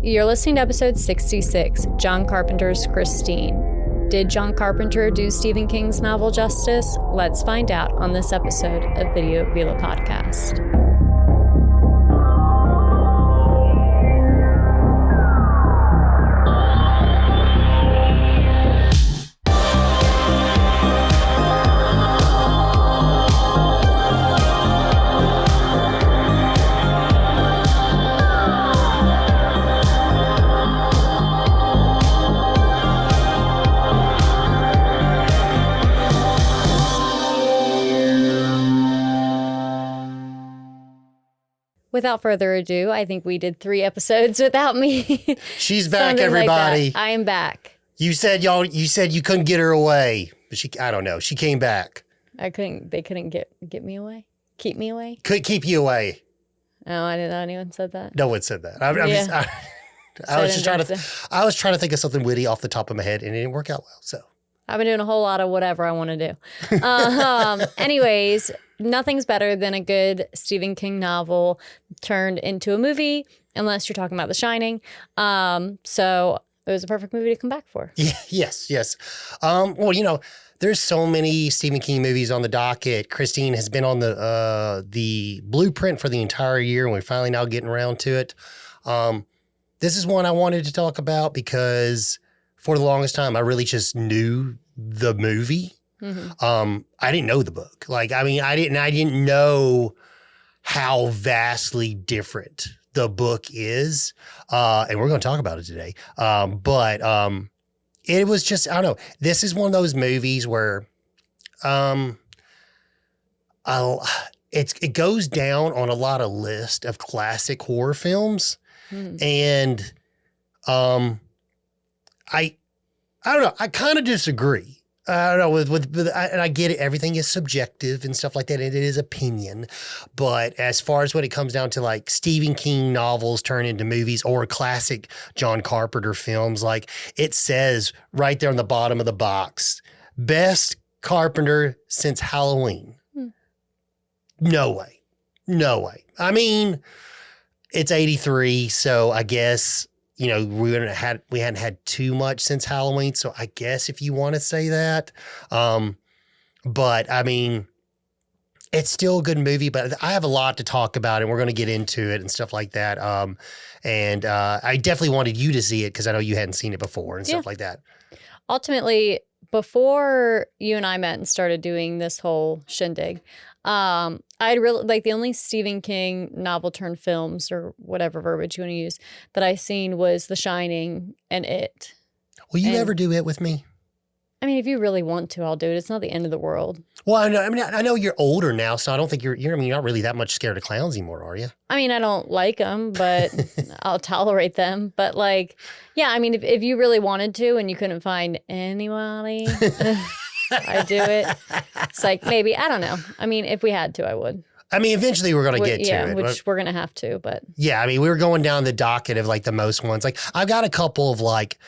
You're listening to episode 66, John Carpenter's Christine. Did John Carpenter do Stephen King's novel justice? Let's find out on this episode of Video Vila Podcast. Without further ado, I think we did 3 episodes without me. She's back, everybody. Like I am back. You said you couldn't get her away, but I don't know. She came back. They couldn't get me away? Keep me away? Could keep you away. Oh, I didn't know anyone said that. No one said that. I was trying to think of something witty off the top of my head, and it didn't work out well. So I've been doing a whole lot of whatever I want to do. Anyways, nothing's better than a good Stephen King novel turned into a movie, unless you're talking about The Shining. So it was a perfect movie to come back for. Yeah, yes. Well, there's so many Stephen King movies on the docket. Christine has been on the blueprint for the entire year, and we're finally now getting around to it. This is one I wanted to talk about because for the longest time, I really just knew the movie. Mm-hmm. I didn't know the book. I didn't know how vastly different the book is. And we're going to talk about it today. But it was just, I don't know. This is one of those movies where, it goes down on a lot of lists of classic horror films. Mm. And, I don't know. I kind of disagree. I don't know. And I get it. Everything is subjective and stuff like that. And it is opinion. But as far as when it comes down to like Stephen King novels turn into movies or classic John Carpenter films, like it says right there on the bottom of the box, best Carpenter since Halloween. Hmm. No way. I mean, it's 83. So I guess, we hadn't had too much since Halloween, so I guess if you want to say that. But I mean, it's still a good movie, but I have a lot to talk about, and we're going to get into it and stuff like that. And I definitely wanted you to see it because I know you hadn't seen it before and stuff like that. Ultimately, before you and I met and started doing this whole shindig, I'd really like the only Stephen King novel turned films or whatever verbiage you want to use that I seen was The Shining and It. Will you ever do It with me? I mean, if you really want to, I'll do it. It's not the end of the world. Well, I know you're older now, so I don't think you're not really that much scared of clowns anymore, are you? I mean, I don't like them, but I'll tolerate them. But yeah, I mean, if you really wanted to and you couldn't find anybody, I'd do it. It's like, maybe, I don't know. I mean, if we had to, I would. I mean, eventually we're going to get to it. Yeah, which we're going to have to, but. Yeah, I mean, we were going down the docket of like the most ones. Like, I've got a couple of like,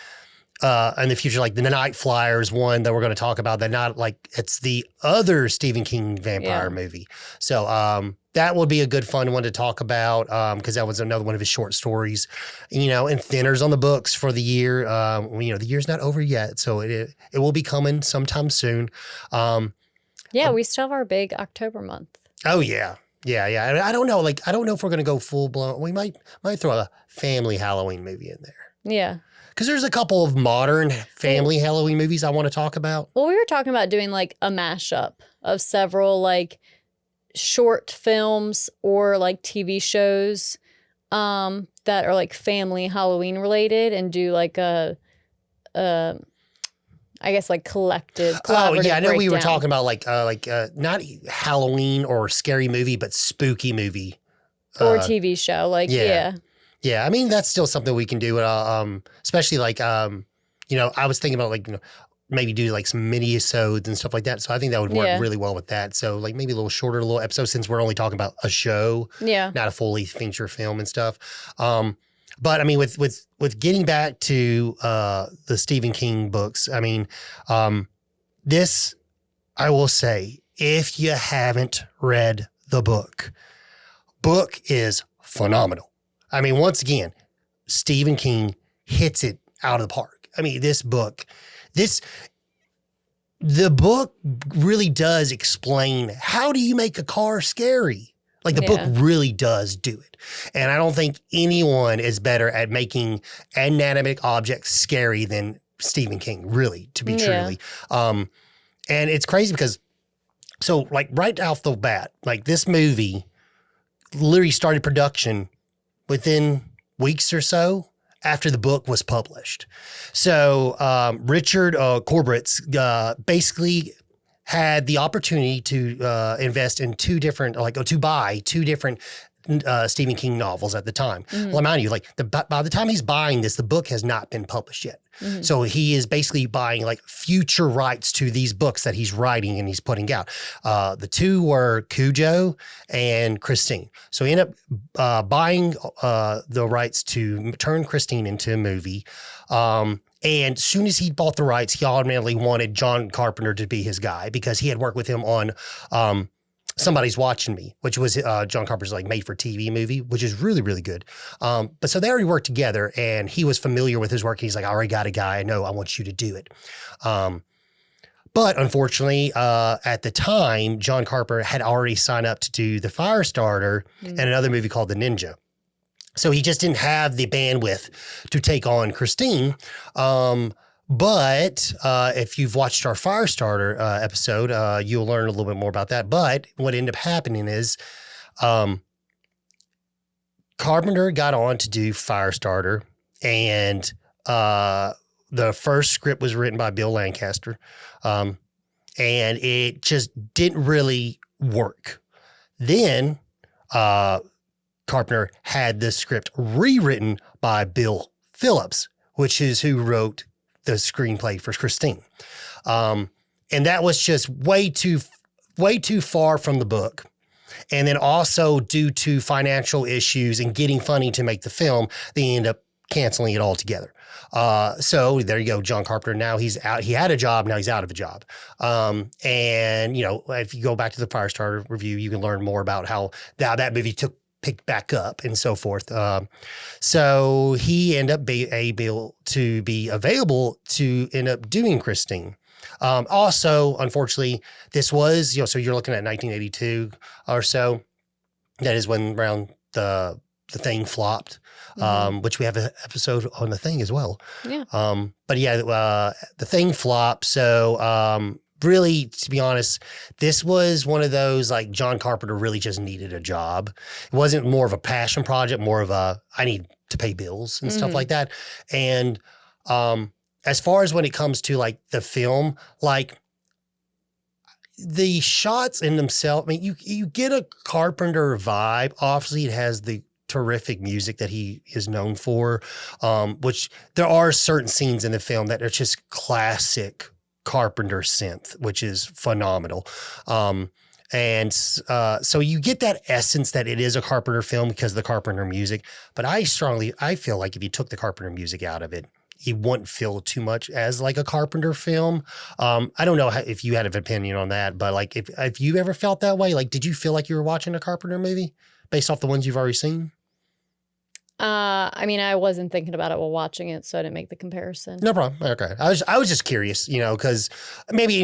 in the future, like the Night Flyers one that we're going to talk about that not like, it's the other Stephen King vampire movie. So that would be a good fun one to talk about because that was another one of his short stories, and Thinner's on the books for the year. The year's not over yet, so it will be coming sometime soon. We still have our big October month. Oh, yeah. Yeah. I don't know. I don't know if we're going to go full blown. We might throw a family Halloween movie in there. Yeah. Because there's a couple of modern family Halloween movies I want to talk about. Well, we were talking about doing like a mashup of several like short films or like TV shows that are like family Halloween related and do like a I guess like collaborative I know we were breakdown. talking about like not Halloween or scary movie, but spooky movie. Or TV show. Yeah, I mean, that's still something we can do, especially I was thinking about maybe do like some mini-episodes and stuff like that. So I think that would work really well with that. So like maybe a little shorter, little episode since we're only talking about a show, not a fully feature film and stuff. But I mean, with getting back to the Stephen King books, I mean, this, I will say, if you haven't read the book is phenomenal. I mean, once again, Stephen King hits it out of the park. I mean, the book really does explain how do you make a car scary? Like the book really does do it. And I don't think anyone is better at making inanimate objects scary than Stephen King, really, to be truly. And it's crazy because, so like right off the bat, like this movie literally started production within weeks or so after the book was published. So Richard Corbett basically had the opportunity to invest in to buy two different Stephen King novels at the time. Well, mind you, like by the time he's buying this, the book has not been published yet. So he is basically buying like future rights to these books that he's writing and he's putting out. The two were Cujo and Christine. So he ended up buying the rights to turn Christine into a movie. And as soon as he bought the rights, he automatically wanted John Carpenter to be his guy because he had worked with him on Somebody's Watching Me, which was John Carpenter's like made-for-TV movie, which is really, really good. But so they already worked together, and he was familiar with his work. He's like, I already got a guy. I know. I want you to do it. But unfortunately, at the time, John Carpenter had already signed up to do The Firestarter and another movie called The Ninja. So he just didn't have the bandwidth to take on Christine. But if you've watched our Firestarter episode, you'll learn a little bit more about that. But what ended up happening is Carpenter got on to do Firestarter, and the first script was written by Bill Lancaster, and it just didn't really work. Then Carpenter had the script rewritten by Bill Phillips, which is who wrote the screenplay for Christine. And that was just way too far from the book. And then also due to financial issues and getting funding to make the film, they end up canceling it altogether. So there you go. John Carpenter, now he's out. He had a job. Now he's out of a job. And you know, if you go back to the Firestarter review, you can learn more about how that movie picked back up and so forth. So he ended up being able to be available to end up doing Christine. Also, unfortunately, this was, so you're looking at 1982 or so. That is when around the Thing flopped, which we have an episode on The Thing as well. Yeah. But yeah, the Thing flopped. So really, to be honest, this was one of those, like, John Carpenter really just needed a job. It wasn't more of a passion project, more of a, I need to pay bills and stuff like that. And as far as when it comes to, like, the film, like, the shots in themselves, I mean, you get a Carpenter vibe. Obviously, it has the terrific music that he is known for, which there are certain scenes in the film that are just classic Carpenter synth, which is phenomenal. And so you get that essence that it is a Carpenter film because of the Carpenter music. But I feel like if you took the Carpenter music out of it, you wouldn't feel too much as like a Carpenter film. I don't know if you had an opinion on that, but like if you ever felt that way, like, did you feel like you were watching a Carpenter movie based off the ones you've already seen? I mean, I wasn't thinking about it while watching it, so I didn't make the comparison. No problem. Okay. I was just curious, because maybe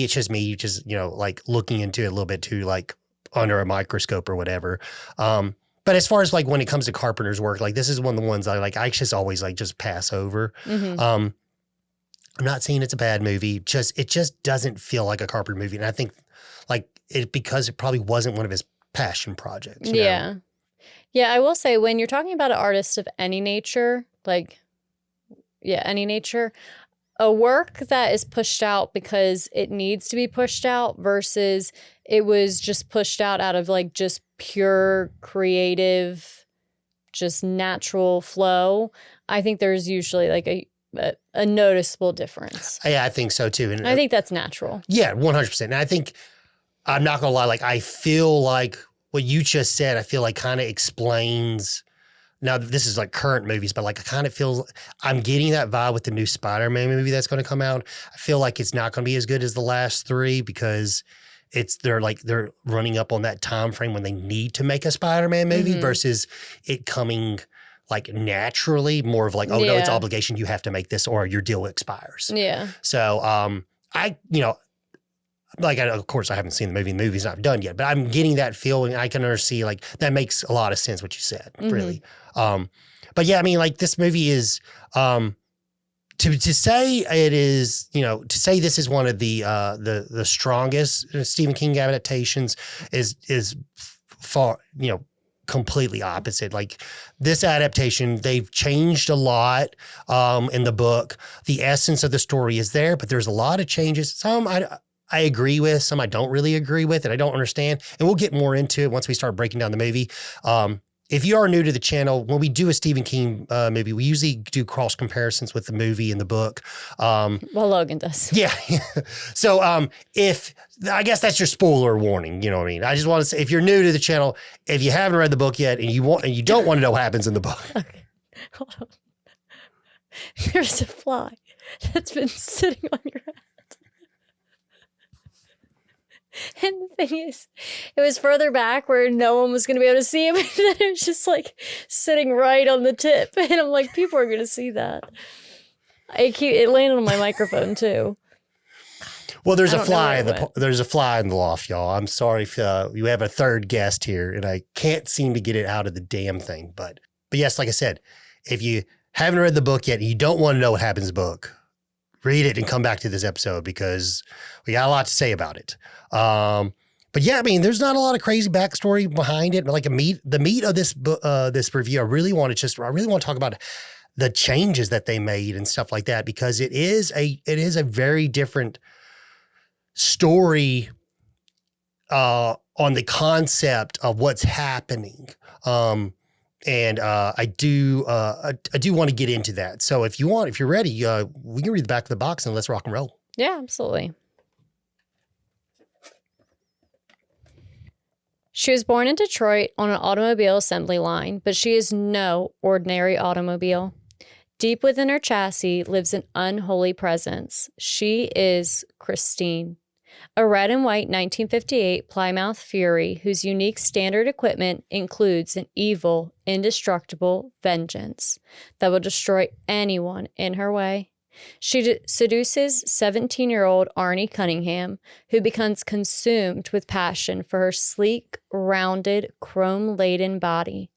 it's just me, just, like looking into it a little bit too, like under a microscope or whatever. But as far as like when it comes to Carpenter's work, like this is one of the ones I just always like just pass over. I'm not saying it's a bad movie. It just doesn't feel like a Carpenter movie. And I think like because it probably wasn't one of his passion projects. You know? Yeah, I will say when you're talking about an artist of any nature, any nature, a work that is pushed out because it needs to be pushed out versus it was just pushed out of like just pure creative, just natural flow, I think there's usually like a noticeable difference. Yeah, I think so too. And I think that's natural. Yeah, 100%. And I think, I'm not going to lie, like I feel like what you just said, I feel like kind of explains. Now, this is like current movies, but like I kind of feel I'm getting that vibe with the new Spider-Man movie that's going to come out. I feel like it's not going to be as good as the last three because they're running up on that time frame when they need to make a Spider-Man movie versus it coming like naturally, more of like, oh no, it's obligation. You have to make this or your deal expires. Yeah. So of course I haven't seen the movie. The movie's not done yet, but I'm getting that feeling. I can understand like that makes a lot of sense what you said, really. But yeah, I mean, like this movie is to say it is, to say this is one of the strongest Stephen King adaptations is far, completely opposite. Like this adaptation, they've changed a lot in the book. The essence of the story is there, but there's a lot of changes. Some I agree with, some I don't really agree with, and I don't understand. And we'll get more into it once we start breaking down the movie. If you are new to the channel, when we do a Stephen King movie, we usually do cross comparisons with the movie and the book. Well, Logan does. Yeah. So I guess that's your spoiler warning. You know what I mean? I just want to say, if you're new to the channel, if you haven't read the book yet and you don't want to know what happens in the book. Okay. Hold on. There's a fly that's been sitting on your head. And the thing is, it was further back where no one was going to be able to see him. And then it was just like sitting right on the tip. And I'm like, people are going to see that. It landed on my microphone too. Well, there's a fly in the loft, y'all. I'm sorry if you have a third guest here and I can't seem to get it out of the damn thing. But yes, like I said, if you haven't read the book yet and you don't want to know what happens in the book, read it and come back to this episode because we got a lot to say about it. But yeah, I mean, there's not a lot of crazy backstory behind it. But like the meat of this review, I really want to talk about the changes that they made and stuff like that, because it is a very different story on the concept of what's happening. And I do want to get into that. So if you're ready, we can read the back of the box and let's rock and roll. Yeah, absolutely. She was born in Detroit on an automobile assembly line, but she is no ordinary automobile. Deep within her chassis lives an unholy presence. She is Christine, a red and white 1958 Plymouth Fury whose unique standard equipment includes an evil, indestructible vengeance that will destroy anyone in her way. She seduces 17-year-old Arnie Cunningham, who becomes consumed with passion for her sleek, rounded, chrome-laden body.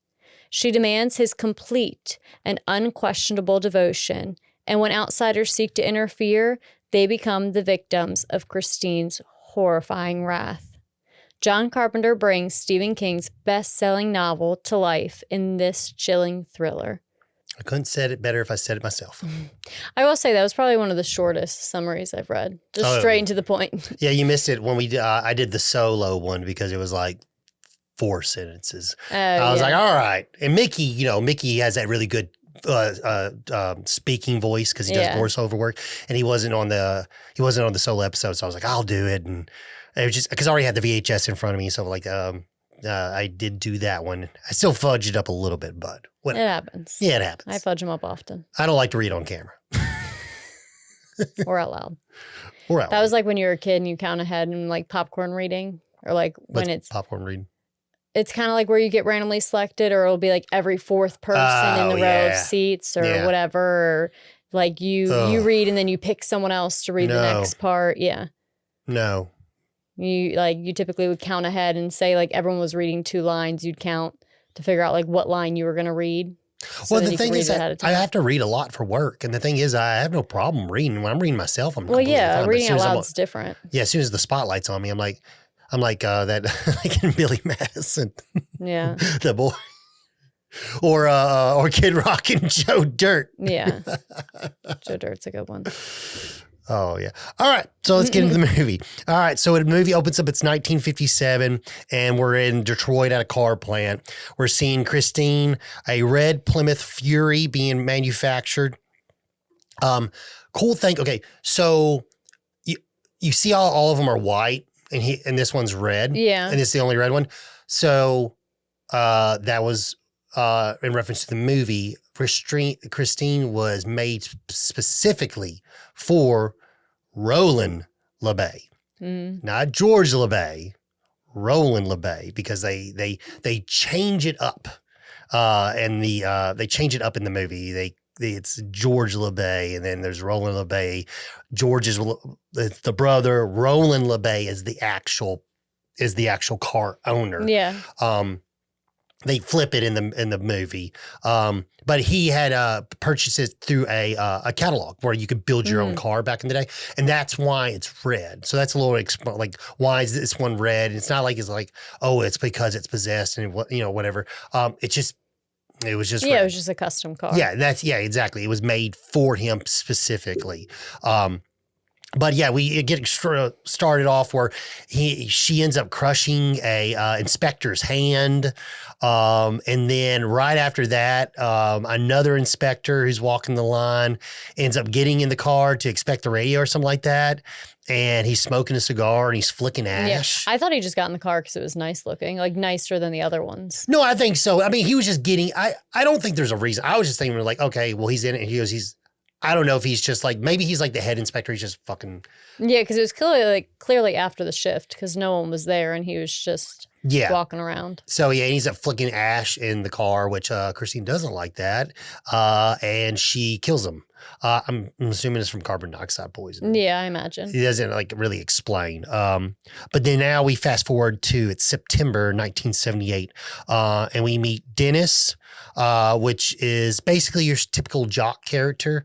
She demands his complete and unquestionable devotion, and when outsiders seek to interfere, they become the victims of Christine's horrifying wrath. John Carpenter brings Stephen King's best-selling novel to life in this chilling thriller. I couldn't have said it better if I said it myself. I will say that was probably one of the shortest summaries I've read. Just straight and to the point. Yeah, you missed it when I did the solo one because it was like 4 sentences. I was like, all right. And Mickey has that really good speaking voice because he does voiceover work, and he wasn't on the solo episode, so I was like, I'll do it, and it was just because I already had the VHS in front of me, so like I did do that one. I still fudged it up a little bit, but whatever. It happens. Yeah, it happens. I fudge them up often. I don't like to read on camera. Or out loud. That was like when you were a kid and you count ahead and like popcorn reading, or like when it's popcorn reading. It's kind of like where you get randomly selected, or it'll be like every 4th person in the row of seats or whatever. Or like you read and then you pick someone else to read the next part. Yeah. No. You typically would count ahead and say like everyone was reading 2 lines. You'd count to figure out like what line you were going to read. Well, the thing is that I have to read a lot for work. And the thing is, I have no problem reading. When I'm reading myself, I'm reading out loud is different. Yeah. As soon as the spotlight's on me, I'm like that like in Billy Madison. Yeah. The boy. Or Kid Rock and Joe Dirt. Yeah. Joe Dirt's a good one. Oh, yeah. All right. So let's get into the movie. All right. So the movie opens up, it's 1957, and we're in Detroit at a car plant. We're seeing Christine, a red Plymouth Fury being manufactured. Cool thing. Okay. So you see all of them are white, and this one's red. Yeah. And it's the only red one. So that was in reference to the movie. Christine was made specifically for Roland LeBay, not George LeBay, Roland LeBay, because they change it up and they change it up in the movie. It's George LeBay, and then there's Roland LeBay. George is the brother. Roland LeBay is the actual car owner. Yeah. They flip it in the movie, but he had purchased it through a catalog where you could build your own car back in the day, and that's why it's red. So that's a little like, why is this one red? It's not like it's like, oh, it's because it's possessed and whatever. It was just red. It was just a custom car. Yeah, exactly. It was made for him specifically. But yeah, we get started off where she ends up crushing a inspector's hand, and then right after that, another inspector who's walking the line ends up getting in the car to inspect the radio or something like that, and he's smoking a cigar and he's flicking ash. Yeah. I thought he just got in the car because it was nice looking, like nicer than the other ones. No, I think so. I mean, he was just getting. I don't think there's a reason. I was just thinking like, okay, well, he's in it. And he goes, he's. I don't know if he's just like, maybe he's like the head inspector. He's just fucking. Yeah, because it was clearly after the shift because no one was there and he was just walking around. So yeah, he's up flicking ash in the car, which Christine doesn't like that, and she kills him. I'm assuming it's from carbon dioxide poisoning. Yeah, I imagine. He doesn't like really explain. But then now we fast forward to it's September 1978, and we meet Dennis, which is basically your typical jock character.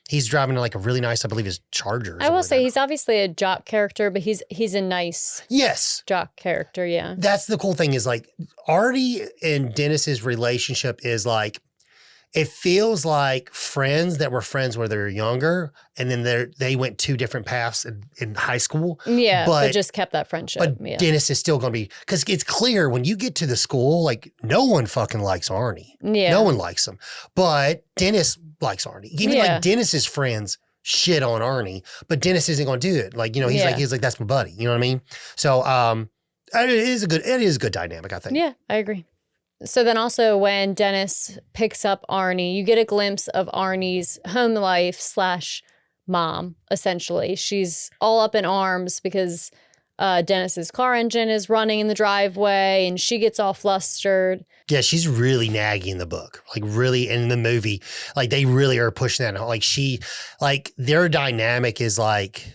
He's driving like a really nice, I believe, his Charger. I will say he's obviously a jock character, but he's a nice jock character. Yeah, that's the cool thing is like Artie and Dennis's relationship is like. It feels like friends that were friends when they were younger, and then they went two different paths in high school. Yeah, but just kept that friendship. But Dennis is still going to be, because it's clear when you get to the school, like no one fucking likes Arnie. Yeah. No one likes him. But Dennis likes Arnie. Even like Dennis's friends shit on Arnie, but Dennis isn't going to do it. Like, he's like, that's my buddy. You know what I mean? So it is a good dynamic, I think. Yeah, I agree. So then also when Dennis picks up Arnie, you get a glimpse of Arnie's home life / mom, essentially. She's all up in arms because Dennis's car engine is running in the driveway and she gets all flustered. Yeah, she's really naggy in the book. Like really in the movie, like they really are pushing that. Like their dynamic is like,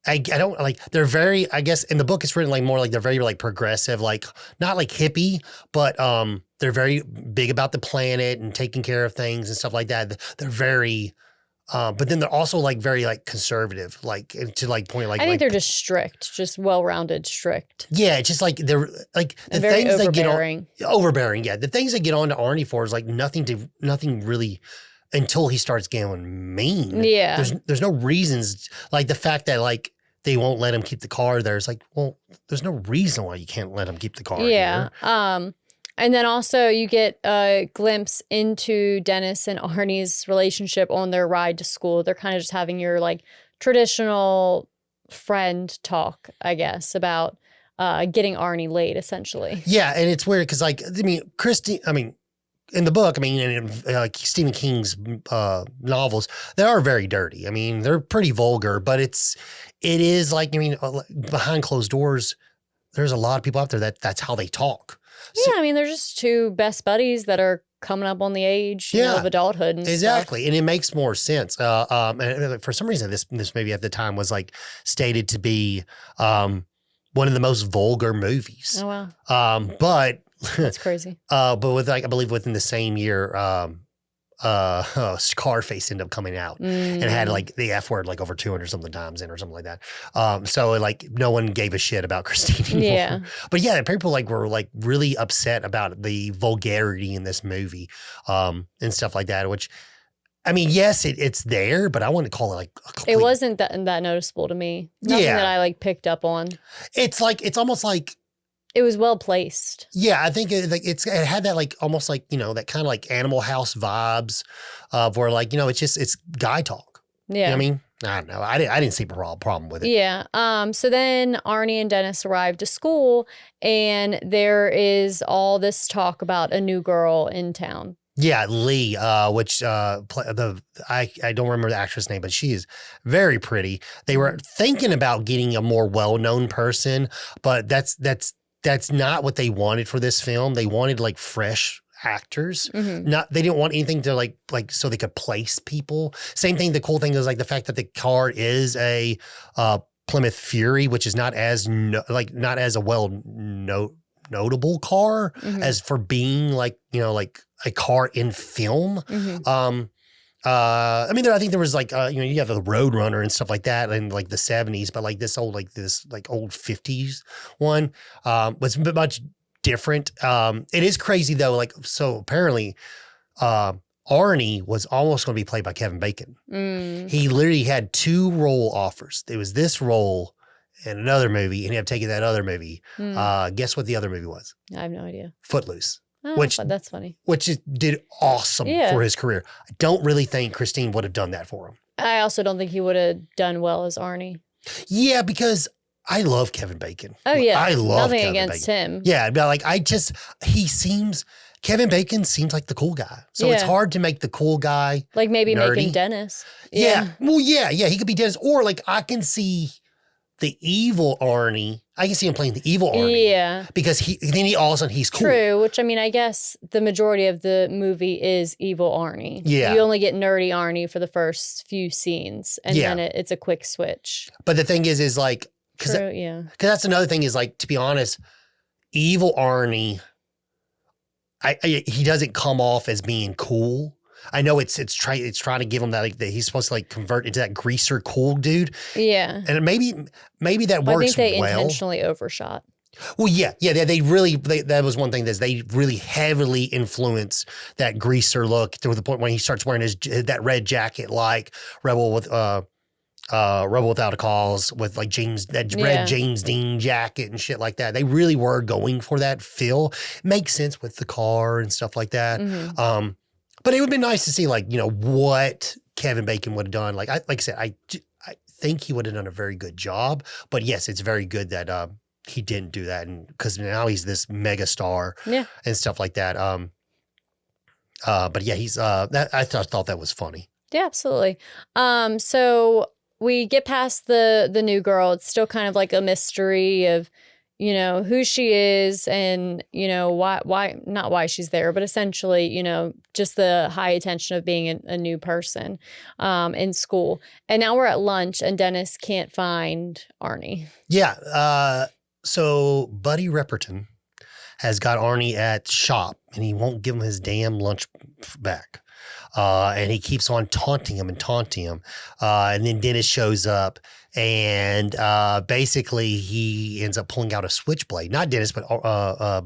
I don't like, they're very, I guess in the book it's written like more like they're very like progressive, like not like hippie, but they're very big about the planet and taking care of things and stuff like that. They're very, but then they're also like very like conservative, like to like point like. I think they're just strict, just well-rounded strict. Yeah, it's just like they're like the things that get on overbearing. Yeah, the things that get on to Arnie for is like nothing really. Until he starts getting mean. Yeah. There's no reasons, like the fact that like they won't let him keep the car there. It's like, well, there's no reason why you can't let him keep the car here. And then also you get a glimpse into Dennis and Arnie's relationship on their ride to school. They're kind of just having your like traditional friend talk, I guess, about getting Arnie late essentially. Yeah. And it's weird because like, in the book, and in like Stephen King's novels, they are very dirty. I mean, they're pretty vulgar, but it is like, behind closed doors, there's a lot of people out there that's how they talk. So, yeah, they're just two best buddies that are coming up on the age of adulthood and exactly. stuff. And it makes more sense. And for some reason, this movie at the time was like stated to be one of the most vulgar movies. Oh, wow. But that's crazy. But with like I believe within the same year, Scarface ended up coming out and had like the F word like over 200 something times in or something like that. So like no one gave a shit about Christine anymore. Yeah. But yeah, people like were like really upset about the vulgarity in this movie and stuff like that. Which yes, it's there, but I wouldn't call it like a complete... It wasn't that noticeable to me. Nothing that I like picked up on. It's almost like. It was well placed. Yeah, I think it had that like almost like, that kind of like Animal House vibes of where like, it's guy talk. Yeah. You know what I don't know. I didn't see a problem with it. Yeah. So then Arnie and Dennis arrived to school and there is all this talk about a new girl in town. Yeah, Lee, which I don't remember the actress name, but she is very pretty. They were thinking about getting a more well-known person, but that's that's not what they wanted for this film. They wanted like fresh actors. They didn't want anything to like so they could place people. Same thing. The cool thing is like the fact that the car is a Plymouth Fury, which is not as not as a notable car as for being like a car in film. I mean, I think there was like, you have the Roadrunner and stuff like that in like the 70s, but like this old 50s one was much different. It is crazy though. Like, so apparently Arnie was almost going to be played by Kevin Bacon. He literally had 2 role offers. There was this role and another movie, and he had taken that other movie. Guess what the other movie was? I have no idea. Footloose. Oh, that's funny. Which did awesome for his career. I don't really think Christine would have done that for him. I also don't think he would have done well as Arnie. Yeah, because I love Kevin Bacon. Oh, yeah. I love Nothing Kevin against Bacon. him. Yeah, but like Kevin Bacon seems like the cool guy. So it's hard to make the cool guy like maybe nerdy. making Dennis. Yeah. Well, yeah, he could be Dennis. Or like I can see the evil Arnie. I can see him playing the evil Arnie. Yeah. Because all of a sudden he's cool. True, which I mean, I guess the majority of the movie is evil Arnie. Yeah. You only get nerdy Arnie for the first few scenes, and then it's a quick switch. But the thing is like, because that's another thing is like, to be honest, evil Arnie, he doesn't come off as being cool. I know it's trying to give him that like that he's supposed to like convert into that greaser cool dude. Yeah, and maybe that works. I think they intentionally overshot. Well, yeah, they really that was one thing that they really heavily influenced that greaser look to the point when he starts wearing that red jacket like Rebel Without a Cause with like red James Dean jacket and shit like that. They really were going for that feel. Makes sense with the car and stuff like that. But it would be nice to see, like, what Kevin Bacon would have done. Like I said, I think he would have done a very good job. But yes, it's very good that he didn't do that, and because now he's this mega star and stuff like that. But yeah, he's I thought that was funny. Yeah, absolutely. So we get past the new girl. It's still kind of like a mystery of who she is and, why, not why she's there, but essentially, just the high attention of being a new person in school. And now we're at lunch and Dennis can't find Arnie. Yeah. So Buddy Repperton has got Arnie at shop and he won't give him his damn lunch back. And he keeps on taunting him. And then Dennis shows up and basically he ends up pulling out a switchblade. Not Dennis, but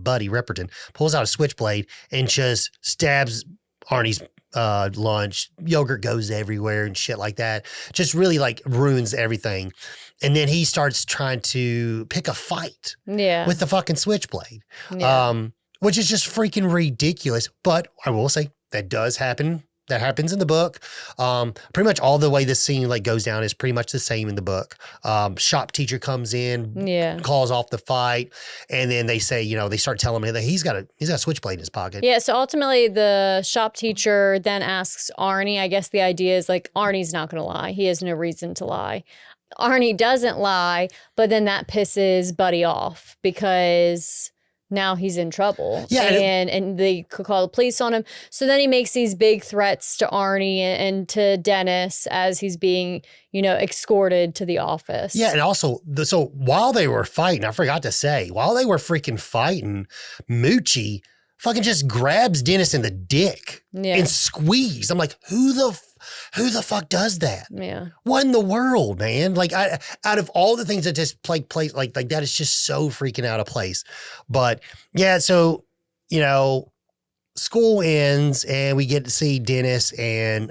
Buddy Repperton pulls out a switchblade and just stabs Arnie's lunch. Yogurt goes everywhere and shit like that. Just really like ruins everything. And then he starts trying to pick a fight with the fucking switchblade, which is just freaking ridiculous. But I will say that does happen. That happens in the book. Pretty much all the way this scene like goes down is pretty much the same in the book. Shop teacher comes in, calls off the fight, and then they say, they start telling me that he's got a switchblade in his pocket. Yeah, so ultimately the shop teacher then asks Arnie, I guess the idea is like Arnie's not going to lie. He has no reason to lie. Arnie doesn't lie, but then that pisses Buddy off because now he's in trouble. Yeah, and they could call the police on him. So then he makes these big threats to Arnie and to Dennis as he's being, escorted to the office. Yeah, and also, so while they were fighting, I forgot to say, while they were freaking fighting, Moochie fucking just grabs Dennis in the dick and squeezes. I'm like, who the fuck does that? Yeah. What in the world, man? Like, out of all the things that just take place, like that is just so freaking out of place. But yeah, so, school ends and we get to see Dennis and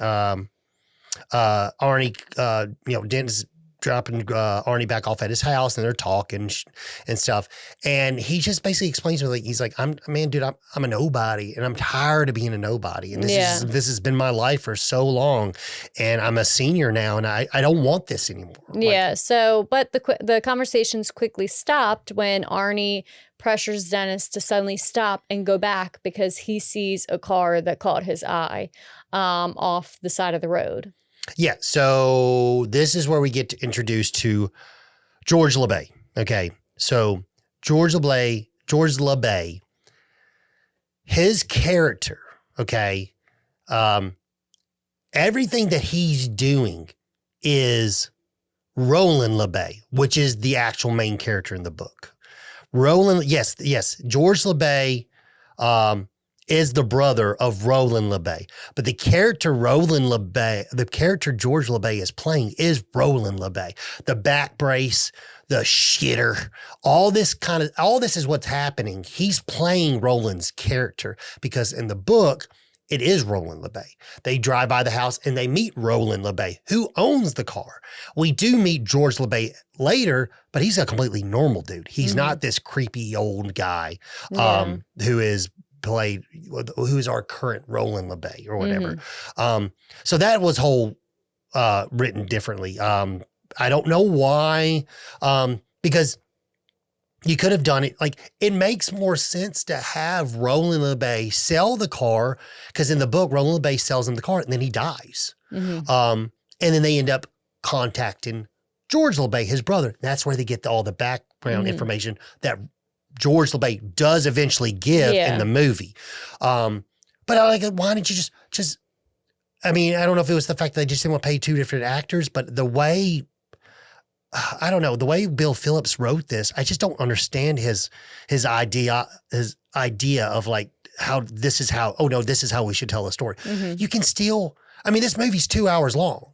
Arnie, Dennis dropping Arnie back off at his house and they're talking and stuff. And he just basically explains to me, like, he's like, I'm a nobody and I'm tired of being a nobody. And this has been my life for so long. And I'm a senior now and I don't want this anymore. Yeah. But the conversations quickly stopped when Arnie pressures Dennis to suddenly stop and go back because he sees a car that caught his eye off the side of the road. Yeah, so this is where we get introduced to George LeBay. Okay, so George LeBay George LeBay, his character, okay, everything that he's doing is Roland LeBay, which is the actual main character in the book. Roland, yes, George LeBay is the brother of Roland LeBay. But the character the character George LeBay is playing is Roland LeBay. The back brace, the shitter, all this is what's happening. He's playing Roland's character because in the book, it is Roland LeBay. They drive by the house and they meet Roland LeBay, who owns the car. We do meet George LeBay later, but he's a completely normal dude. He's not this creepy old guy who is our current Roland LeBay or whatever. So that was written differently. I don't know why, because you could have done it. Like, it makes more sense to have Roland LeBay sell the car, because in the book, Roland LeBay sells him the car and then he dies. And then they end up contacting George LeBay, his brother. That's where they get all the background information that George LeBay does eventually give in the movie. But why didn't you just, I mean, I don't know if it was the fact that they just didn't want to pay two different actors, but the way, I don't know, the way Bill Phillips wrote this, I just don't understand his idea of like this is how we should tell the story. You can still, I mean, this movie's 2 hours long.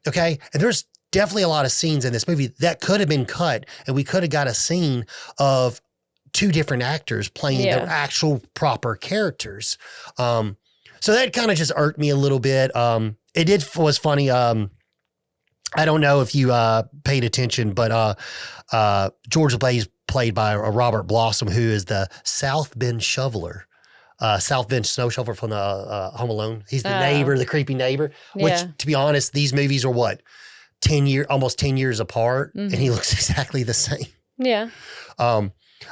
Okay. And there's definitely a lot of scenes in this movie that could have been cut, and we could have got a scene of two different actors playing their actual proper characters. So that kind of just irked me a little bit. Was funny. I don't know if you paid attention, but George LeBay is played by Robert Blossom, who is the South Bend shoveler, South Bend snow shoveler from the Home Alone. He's the neighbor, the creepy neighbor, which, to be honest, these movies are almost 10 years apart, and he looks exactly the same. Yeah.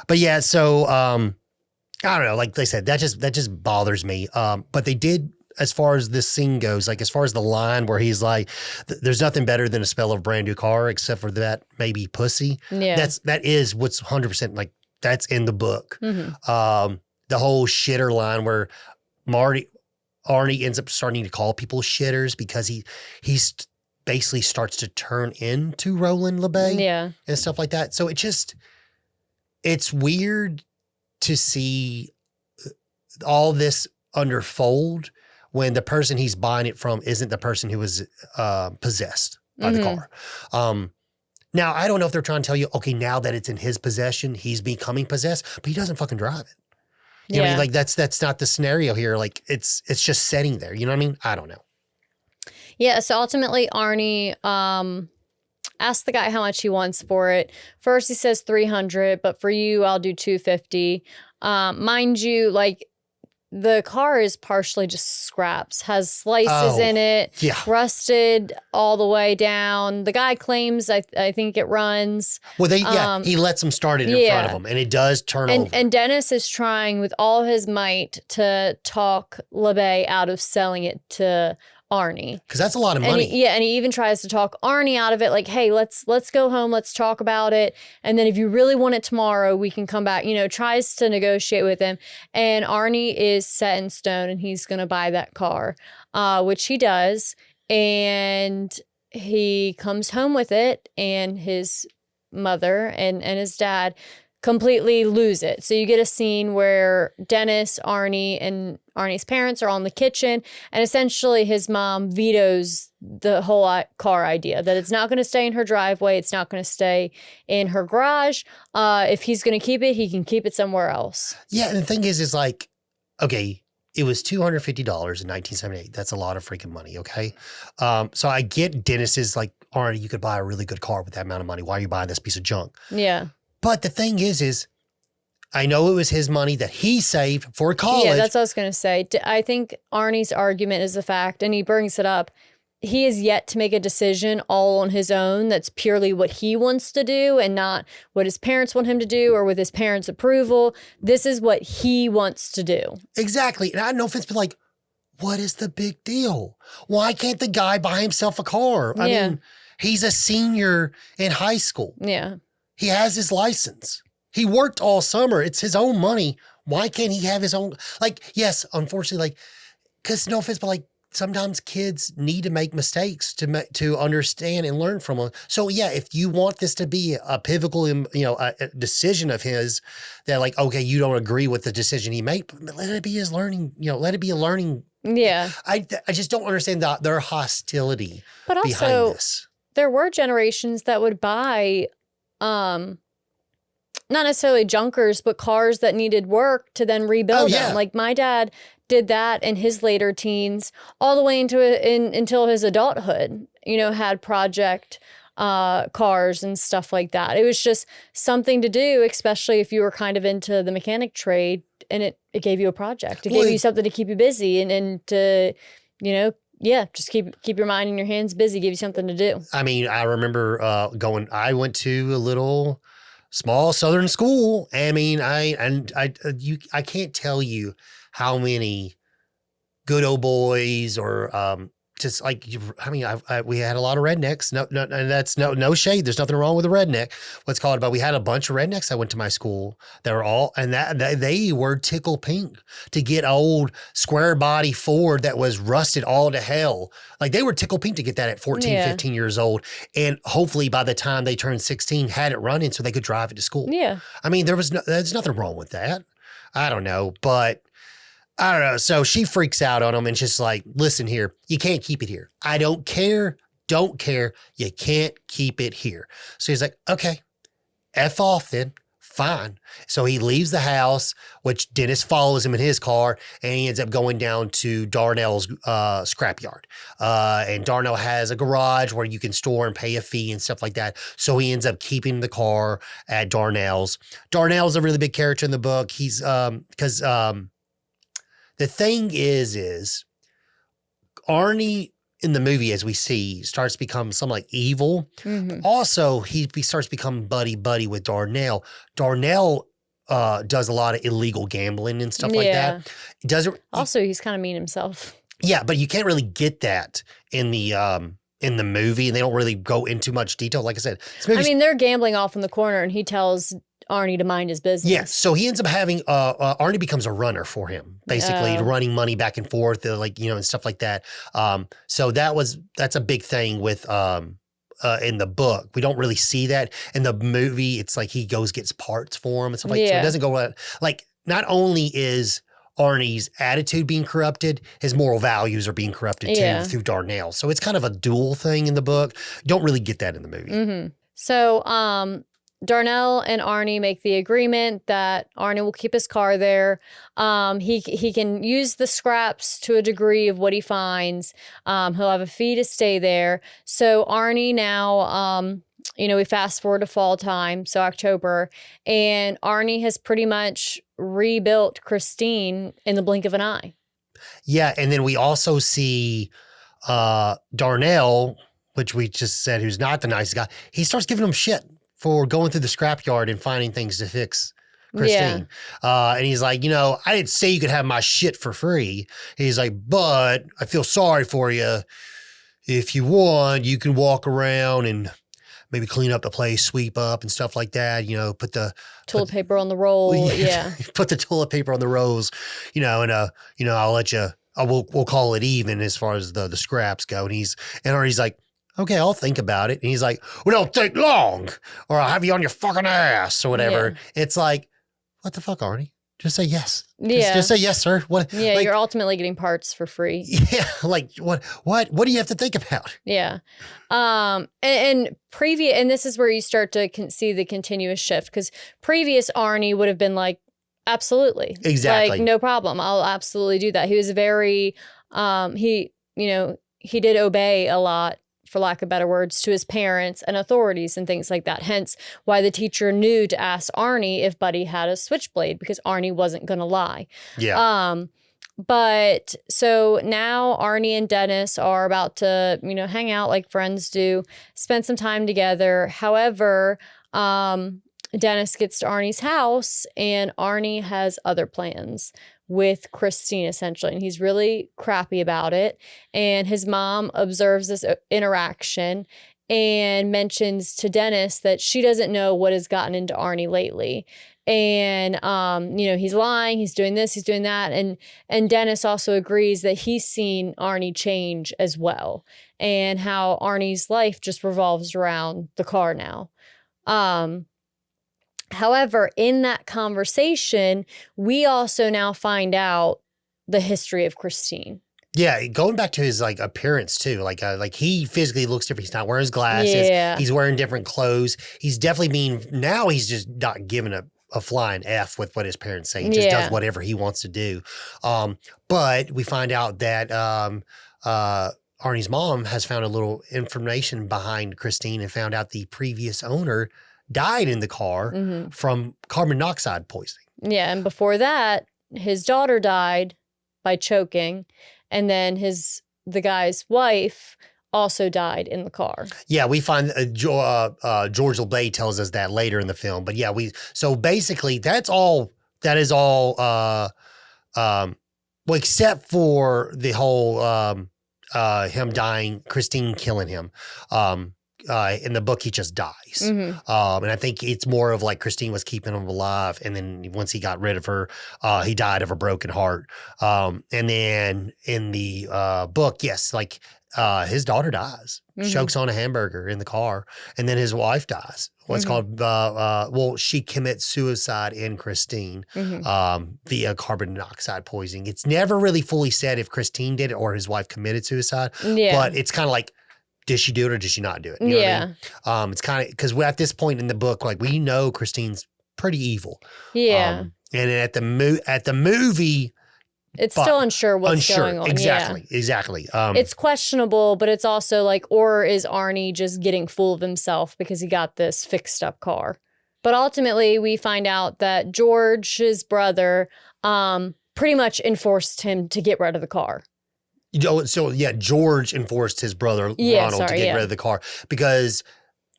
But yeah, so I don't know, like they said, that just bothers me. But they did, as far as this scene goes, like as far as the line where he's like, there's nothing better than a smell of a brand new car except for that maybe pussy. Yeah. That is what's 100% like, that's in the book. The whole shitter line where Arnie ends up starting to call people shitters because he's basically starts to turn into Roland LeBay and stuff like that. So it's weird to see all this unfold when the person he's buying it from isn't the person who was possessed by the car. Now, I don't know if they're trying to tell you, okay, now that it's in his possession, he's becoming possessed, but he doesn't fucking drive it. You know what I mean? Like, that's not the scenario here. Like, it's just sitting there. You know what I mean? I don't know. Yeah, so ultimately, Arnie asked the guy how much he wants for it. First, he says $300, but for you, I'll do $250. Mind you, like, the car is partially just scraps, has slices in it, rusted all the way down. The guy claims, I think it runs. Well, he lets him start it in front of him, and it does turn over. And Dennis is trying with all his might to talk LeBay out of selling it to Arnie. Because that's a lot of money. And he even tries to talk Arnie out of it, like, hey, let's go home, let's talk about it. And then if you really want it tomorrow, we can come back, tries to negotiate with him. And Arnie is set in stone and he's going to buy that car, which he does. And he comes home with it, and his mother and his dad completely lose it. So you get a scene where Dennis, Arnie, and Arnie's parents are on the kitchen, and essentially his mom vetoes the whole car idea, that it's not going to stay in her driveway. It's not going to stay in her garage. If he's going to keep it, he can keep it somewhere else. Yeah, and the thing is like, okay, it was $250 in 1978. That's a lot of freaking money, okay? So I get Dennis's like, Arnie, you could buy a really good car with that amount of money. Why are you buying this piece of junk? Yeah. But the thing is I know it was his money that he saved for college. Yeah, that's what I was going to say. I think Arnie's argument is the fact, and he brings it up, he is yet to make a decision all on his own that's purely what he wants to do and not what his parents want him to do or with his parents' approval. This is what he wants to do. Exactly. And I don't know if it's been like, what is the big deal? Why can't the guy buy himself a car? I mean, he's a senior in high school. Yeah. He has his license. He worked all summer. It's his own money. Why can't he have his own? Like, yes, unfortunately, like, because no offense, but like sometimes kids need to make mistakes to understand and learn from them. So yeah, if you want this to be a pivotal, a decision of his that like, okay, you don't agree with the decision he made, but let it be his learning, let it be a learning. Yeah. I just don't understand their hostility but also, behind this. There were generations that would buy, not necessarily junkers, but cars that needed work to then rebuild them. Like my dad did that in his later teens, all the way until his adulthood, had project cars and stuff like that. It was just something to do, especially if you were kind of into the mechanic trade, and it gave you a project. It gave you something to keep you busy and to, just keep your mind and your hands busy, give you something to do. I mean, I remember I went to a little small Southern school. I mean, I can't tell you how many good old boys or just like, I mean, we had a lot of rednecks. No, and that's no shade. There's nothing wrong with a redneck. What's called about? We had a bunch of rednecks that went to my school. They were all, and they were tickle pink to get old square body Ford that was rusted all to hell. Like they were tickle pink to get that at 14, 15 years old. And hopefully by the time they turned 16, had it running so they could drive it to school. Yeah. I mean, there's nothing wrong with that. I don't know, but I don't know. So she freaks out on him and just like, listen here, you can't keep it here. I don't care. You can't keep it here. So he's like, okay, F off then. Fine. So he leaves the house, which Dennis follows him in his car, and he ends up going down to Darnell's scrapyard. And Darnell has a garage where you can store and pay a fee and stuff like that. So he ends up keeping the car at Darnell's. Darnell's a really big character in the book. He's because the thing is Arnie in the movie, as we see, starts to become something like evil. Mm-hmm. Also, he starts to become buddy with Darnell. Darnell does a lot of illegal gambling and stuff like that. Also, he's kind of mean himself. Yeah, but you can't really get that in the movie, and they don't really go into much detail. Like I said, they're gambling off in the corner, and he tells Arnie to mind his business. Yeah, so he ends up having Arnie becomes a runner for him, basically running money back and forth, and stuff like that. So that's a big thing with in the book. We don't really see that in the movie. It's like he gets parts for him and stuff like that. So it doesn't go like not only is Arnie's attitude being corrupted, his moral values are being corrupted too through Darnell. So it's kind of a dual thing in the book. Don't really get that in the movie. Mm-hmm. So Darnell and Arnie make the agreement that Arnie will keep his car there. He can use the scraps to a degree of what he finds. He'll have a fee to stay there. So Arnie now, we fast forward to fall time, so October, and Arnie has pretty much rebuilt Christine in the blink of an eye. Yeah, and then we also see Darnell, which we just said who's not the nicest guy. He starts giving him shit for going through the scrapyard and finding things to fix Christine. Yeah. And he's like, I didn't say you could have my shit for free. He's like, but I feel sorry for you. If you want, you can walk around and maybe clean up the place, sweep up and stuff like that. Put the toilet paper on the roll. Yeah. Put the toilet paper on the rolls, and I'll let you, we'll call it even as far as the scraps go. And Arnie's like, okay, I'll think about it. And he's like, well, don't take long or I'll have you on your fucking ass or whatever. Yeah. It's like, what the fuck, Arnie? Just say yes. Yeah. Just say yes, sir. What? Yeah, you're ultimately getting parts for free. Yeah, like what do you have to think about? Yeah. And this is where you start to see the continuous shift, because previous Arnie would have been like, absolutely. Exactly. Like, no problem. I'll absolutely do that. He was very, he did obey a lot, for lack of better words, to his parents and authorities and things like that. Hence why the teacher knew to ask Arnie if Buddy had a switchblade, because Arnie wasn't going to lie. Yeah. But so now Arnie and Dennis are about to, hang out like friends do, spend some time together. However, Dennis gets to Arnie's house and Arnie has other plans with Christine, essentially. And he's really crappy about it. And his mom observes this interaction and mentions to Dennis that she doesn't know what has gotten into Arnie lately. And, he's lying, he's doing this, he's doing that. And Dennis also agrees that he's seen Arnie change as well, and how Arnie's life just revolves around the car now. However, in that conversation, we also now find out the history of Christine. Yeah, going back to his appearance too, like he physically looks different. He's not wearing his glasses. Yeah. He's wearing different clothes. He's definitely now he's just not giving a flying F with what his parents say. He just does whatever he wants to do. But we find out that Arnie's mom has found a little information behind Christine and found out the previous owner died in the car from carbon monoxide poisoning. Yeah, and before that, his daughter died by choking, and then the guy's wife also died in the car. Yeah, we find George LeBay tells us that later in the film. But yeah, so basically that is all well, except for the whole him dying, Christine killing him. In the book, he just dies. And I think it's more of like Christine was keeping him alive. And then once he got rid of her, he died of a broken heart. And then in the book, yes, his daughter dies, chokes on a hamburger in the car. And then his wife dies. What's called, she commits suicide in Christine via carbon monoxide poisoning. It's never really fully said if Christine did it or his wife committed suicide. Yeah. But it's kind of like, did she do it or did she not do it? You know what I mean? It's kind of because at this point in the book, we know Christine's pretty evil. Yeah. And at the movie, it's still unsure what's going on. Exactly. It's questionable, but it's also or is Arnie just getting full of himself because he got this fixed up car? But ultimately, we find out that George's brother pretty much enforced him to get rid of the car. So yeah, George enforced his brother Ronald to get rid of the car because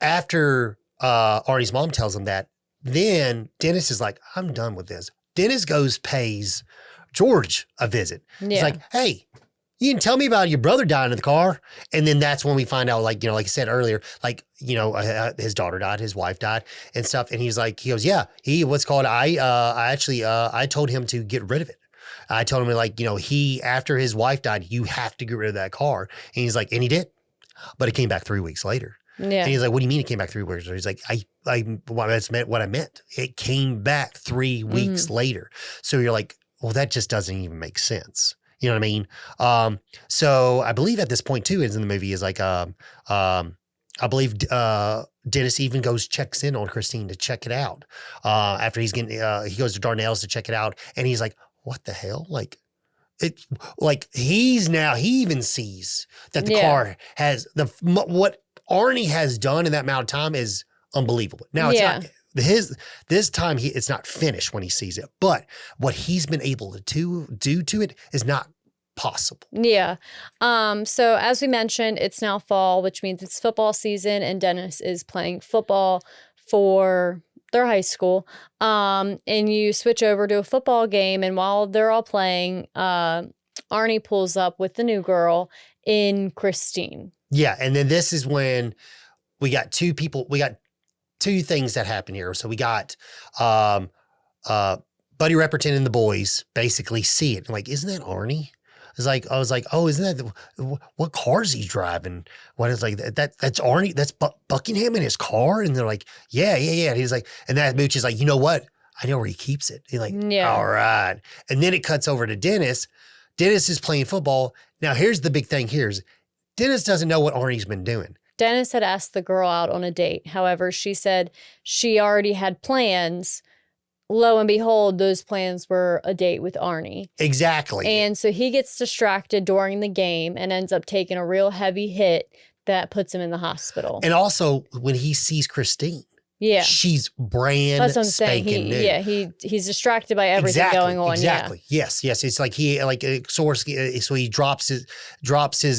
after Arnie's mom tells him that, then Dennis is like, I'm done with this. Dennis pays George a visit. Yeah. He's like, hey, you didn't tell me about your brother dying in the car. And then that's when we find out, like I said earlier, his daughter died, his wife died and stuff. And he goes, yeah, I told him to get rid of it. I told him, after his wife died, you have to get rid of that car. And he's like, and he did. But it came back 3 weeks later. Yeah. And he's like, what do you mean it came back 3 weeks later? He's like, that's what I meant. It came back 3 weeks later. So you're like, well, that just doesn't even make sense. You know what I mean? So I believe at this point, too, is in the movie is I believe Dennis even checks in on Christine to check it out. After he goes to Darnell's to check it out. And he's like, what the hell? He even sees that the car has what Arnie has done in that amount of time is unbelievable. Now it's not this time it's not finished when he sees it, but what he's been able to do to it is not possible. Yeah. So as we mentioned, it's now fall, which means it's football season, and Dennis is playing football for their high school. And you switch over to a football game, and while they're all playing, Arnie pulls up with the new girl in Christine. Yeah, and then this is when we got two things that happen here. So we got Buddy Repperton and the boys basically see it. Like, isn't that Arnie? I was like, oh, isn't that what car is he driving? What is that's Arnie? That's Buckingham in his car? And they're like, yeah. And he's like, and that Mooch is like, you know what? I know where he keeps it. He's like, all right. And then it cuts over to Dennis. Dennis is playing football. Now, here's the big thing. Dennis doesn't know what Arnie's been doing. Dennis had asked the girl out on a date. However, she said she already had plans. Lo and behold, those plans were a date with Arnie. Exactly. And so he gets distracted during the game and ends up taking a real heavy hit that puts him in the hospital. And also, when he sees Christine, she's brand spanking new. Yeah, he's distracted by everything going on. Exactly. Yeah. Yes. It's like so he drops his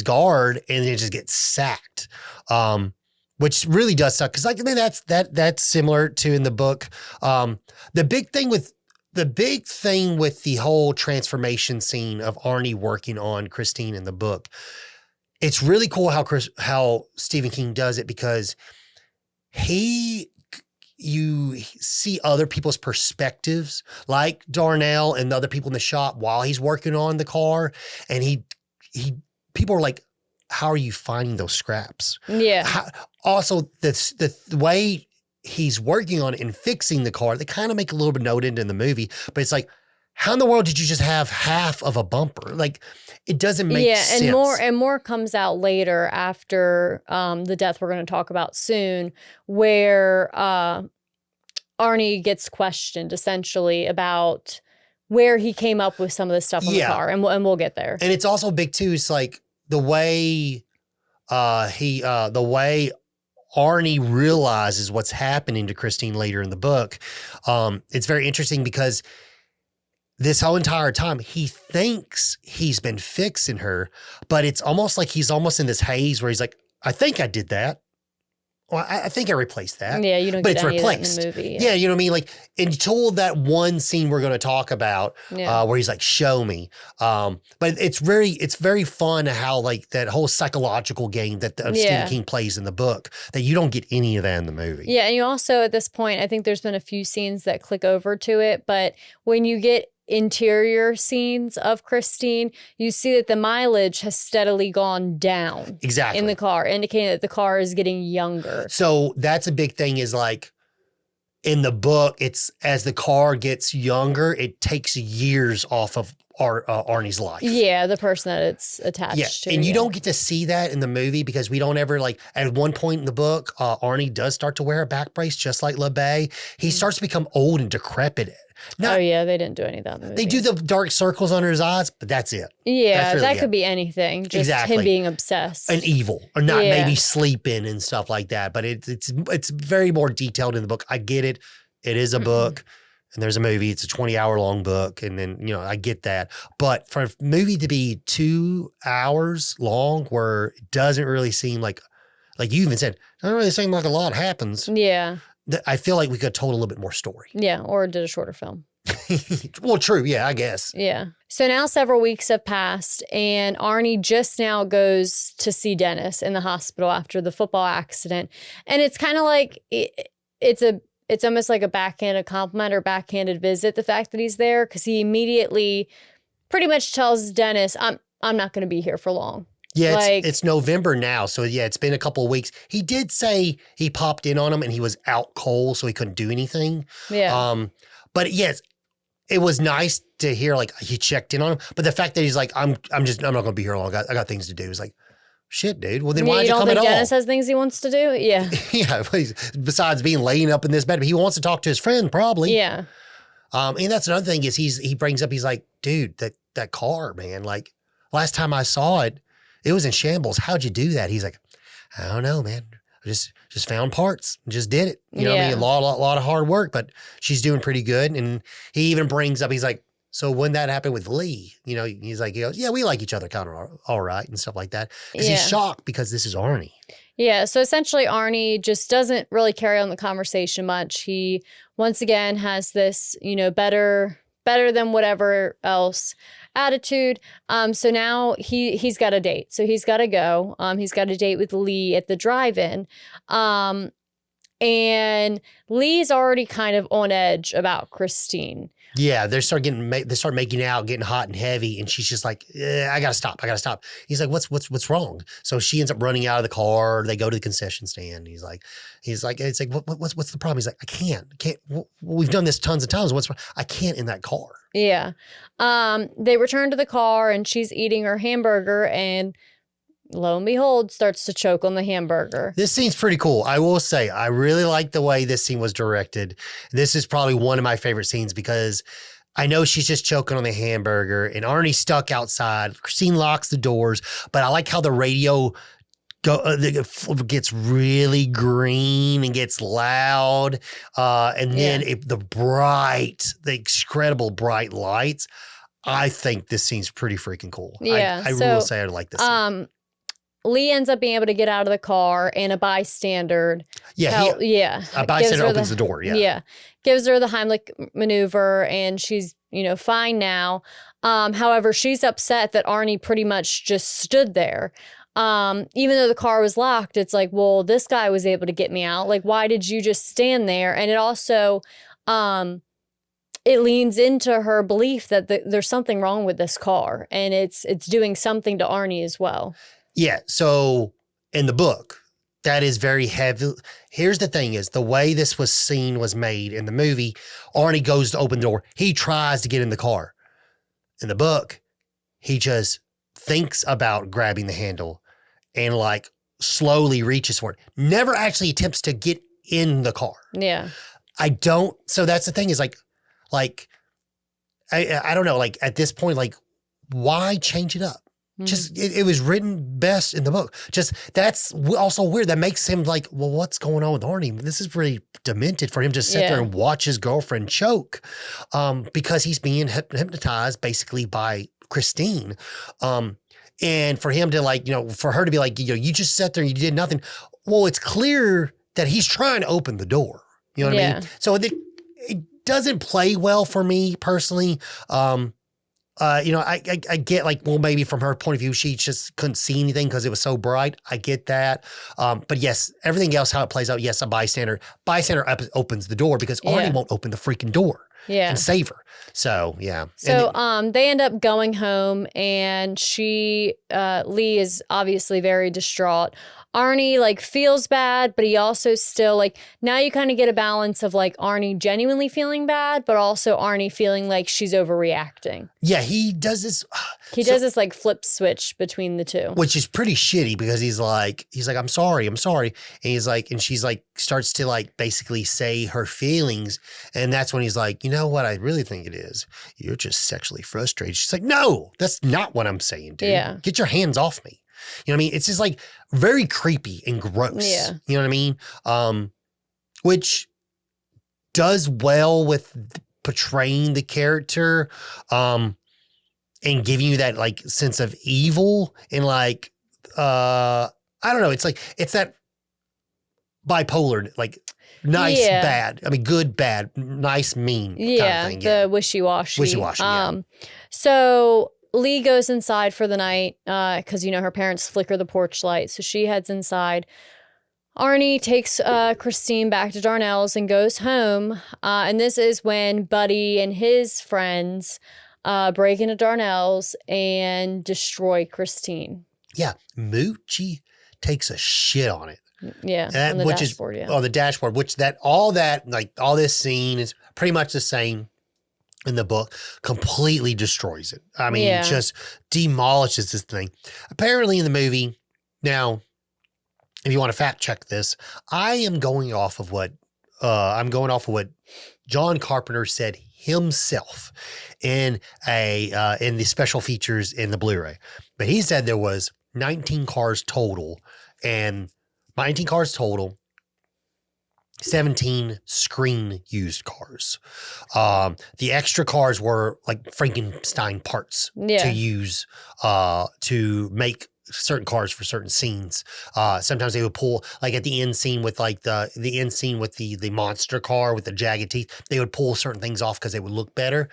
guard and then just gets sacked. Which really does suck because that's similar to in the book. The big thing with the whole transformation scene of Arnie working on Christine in the book it's really cool how Stephen King does it, because you see other people's perspectives, like Darnell and the other people in the shop while he's working on the car. And people are like, how are you finding those scraps? Yeah. Also, the way he's working on it and fixing the car, they kind of make a little bit note in the movie, but it's like, how in the world did you just have half of a bumper? Like, it doesn't make sense. And more comes out later after the death we're going to talk about soon, where Arnie gets questioned essentially about where he came up with some of this stuff on the car, and we'll get there. And it's also big too. It's like the way the way Arnie realizes what's happening to Christine later in the book. It's very interesting because this whole entire time, he thinks he's been fixing her, but it's almost like he's almost in this haze where he's like, I think I did that. Well, I think I replaced that. Yeah, you don't get any of that in the movie. Yeah, you know what I mean? Like, until that one scene we're going to talk about where he's like, show me. But it's very fun how like that whole psychological game that Stephen King plays in the book, that you don't get any of that in the movie. Yeah, and you also, at this point, I think there's been a few scenes that click over to it, but when you get interior scenes of Christine, you see that the mileage has steadily gone down in the car, indicating that the car is getting younger. So that's a big thing, is like in the book, it's as the car gets younger, it takes years off of Arnie's life. Yeah, the person that it's attached to. And you don't get to see that in the movie, because we don't ever, like, at one point in the book, Arnie does start to wear a back brace just like LeBay. He starts to become old and decrepit. They didn't do any of that in the movie. They do the dark circles under his eyes, but that's it. Yeah, really that could be anything. Just him being obsessed. And evil, or not maybe sleeping and stuff like that. But it's very more detailed in the book. I get it. It is a book. And there's a movie. It's a 20-hour long book. And then, I get that. But for a movie to be 2 hours long, where it doesn't really seem like you even said, it doesn't really seem like a lot happens. Yeah. I feel like we could have told a little bit more story. Yeah, or did a shorter film. Well, true. Yeah, I guess. Yeah. So now several weeks have passed, and Arnie just now goes to see Dennis in the hospital after the football accident. And it's kind of like, it's almost like a backhanded compliment or backhanded visit, the fact that he's there, because he immediately pretty much tells Dennis, I'm not going to be here for long. Yeah, it's November now, so it's been a couple of weeks. He did say he popped in on him and he was out cold, so he couldn't do anything. Yeah. But yes, it was nice to hear like he checked in on him. But the fact that he's like, I'm not going to be here long. I got things to do. It's like, shit, dude. Well, then why'd you come at all? You don't think Dennis has things he wants to do? Yeah. Yeah. Besides being laying up in this bed, he wants to talk to his friend probably. Yeah. And that's another thing is he brings up, he's like, dude, that car, man. Like last time I saw it, it was in shambles. How'd you do that? He's like, I don't know, man. I just found parts and just did it. You know what I mean? A lot of hard work, but she's doing pretty good. And he even brings up, he's like, so when that happened with Lee, he's like, he goes, yeah, we like each other kind of all right and stuff like that. Because he's shocked because this is Arnie. Yeah. So essentially Arnie just doesn't really carry on the conversation much. He once again has this, better than whatever else attitude. So now he's got a date. So he's got to go. He's got a date with Lee at the drive-in. And Lee's already kind of on edge about Christine. Yeah, they start making out, getting hot and heavy, and she's just like, I gotta stop. He's like, what's wrong? So she ends up running out of the car. They go to the concession stand. He's like, it's like, what's the problem? He's like, I can't. We've done this tons of times. What's wrong? I can't in that car. Yeah. They return to the car, and she's eating her hamburger, and lo and behold, starts to choke on the hamburger. This scene's pretty cool. I will say, I really like the way this scene was directed. This is probably one of my favorite scenes because I know she's just choking on the hamburger and Arnie's stuck outside. Christine locks the doors, but I like how the radio gets really green and gets loud. And then the incredible bright lights. I think this scene's pretty freaking cool. Yeah. I will say I like this scene. Lee ends up being able to get out of the car, and a bystander. A bystander opens the door. Yeah. Yeah. Gives her the Heimlich maneuver, and she's, fine now. However, she's upset that Arnie pretty much just stood there. even though the car was locked, it's like, well, this guy was able to get me out. Like, why did you just stand there? And it also, it leans into her belief that there's something wrong with this car, and it's doing something to Arnie as well. Yeah. So in the book, that is very heavy. Here's the thing is the way this scene was made in the movie, Arnie goes to open the door. He tries to get in the car. In the book, he just thinks about grabbing the handle and like slowly reaches for it. Never actually attempts to get in the car. Yeah. So that's the thing is like, I don't know, like at this point, like why change it up? Just, it was written best in the book. Just, that's also weird. That makes him like, well, what's going on with Arnie? This is pretty demented for him to sit there and watch his girlfriend choke because he's being hypnotized basically by Christine. And for him to like, for her to be like, you just sat there and you did nothing. Well, it's clear that he's trying to open the door. You know what I mean? So it doesn't play well for me personally. I get like, well, maybe from her point of view, she just couldn't see anything because it was so bright. I get that. But yes, everything else, how it plays out, yes, a bystander opens the door because Arnie won't open the freaking door and save her. So, yeah. So they end up going home and Lee is obviously very distraught. Arnie like feels bad, but he also still like, now you kind of get a balance of like Arnie genuinely feeling bad, but also Arnie feeling like she's overreacting. Yeah, he does this. He does this like flip switch between the two. Which is pretty shitty because he's like, I'm sorry. And he's like, and she's like, starts to like basically say her feelings. And that's when he's like, you know what I really think it is? You're just sexually frustrated. She's like, no, that's not what I'm saying, dude. Yeah. Get your hands off me. You know what I mean? It's just like very creepy and gross. Yeah. You know what I mean? Which does well with portraying the character and giving you that like sense of evil and like, I don't know. It's like, it's that bipolar, like nice, bad. I mean, good, bad, nice, mean kind of thing. The wishy-washy. Wishy-washy, So Lee goes inside for the night because, her parents flicker the porch light. So she heads inside. Arnie takes Christine back to Darnell's and goes home. And this is when Buddy and his friends break into Darnell's and destroy Christine. Yeah. Moochie takes a shit on it. Yeah. On the dashboard, on the dashboard, all this scene is pretty much the same in the book, completely destroys it. I mean, just demolishes this thing. Apparently in the movie, now, if you want to fact check this, I am going off of what John Carpenter said himself in the special features in the Blu-ray. But he said there was 19 cars total, 17 screen used cars. The extra cars were like Frankenstein parts to use to make certain cars for certain scenes. Sometimes they would pull, like at the end scene with like the end scene with the monster car with the jagged teeth, they would pull certain things off because they would look better.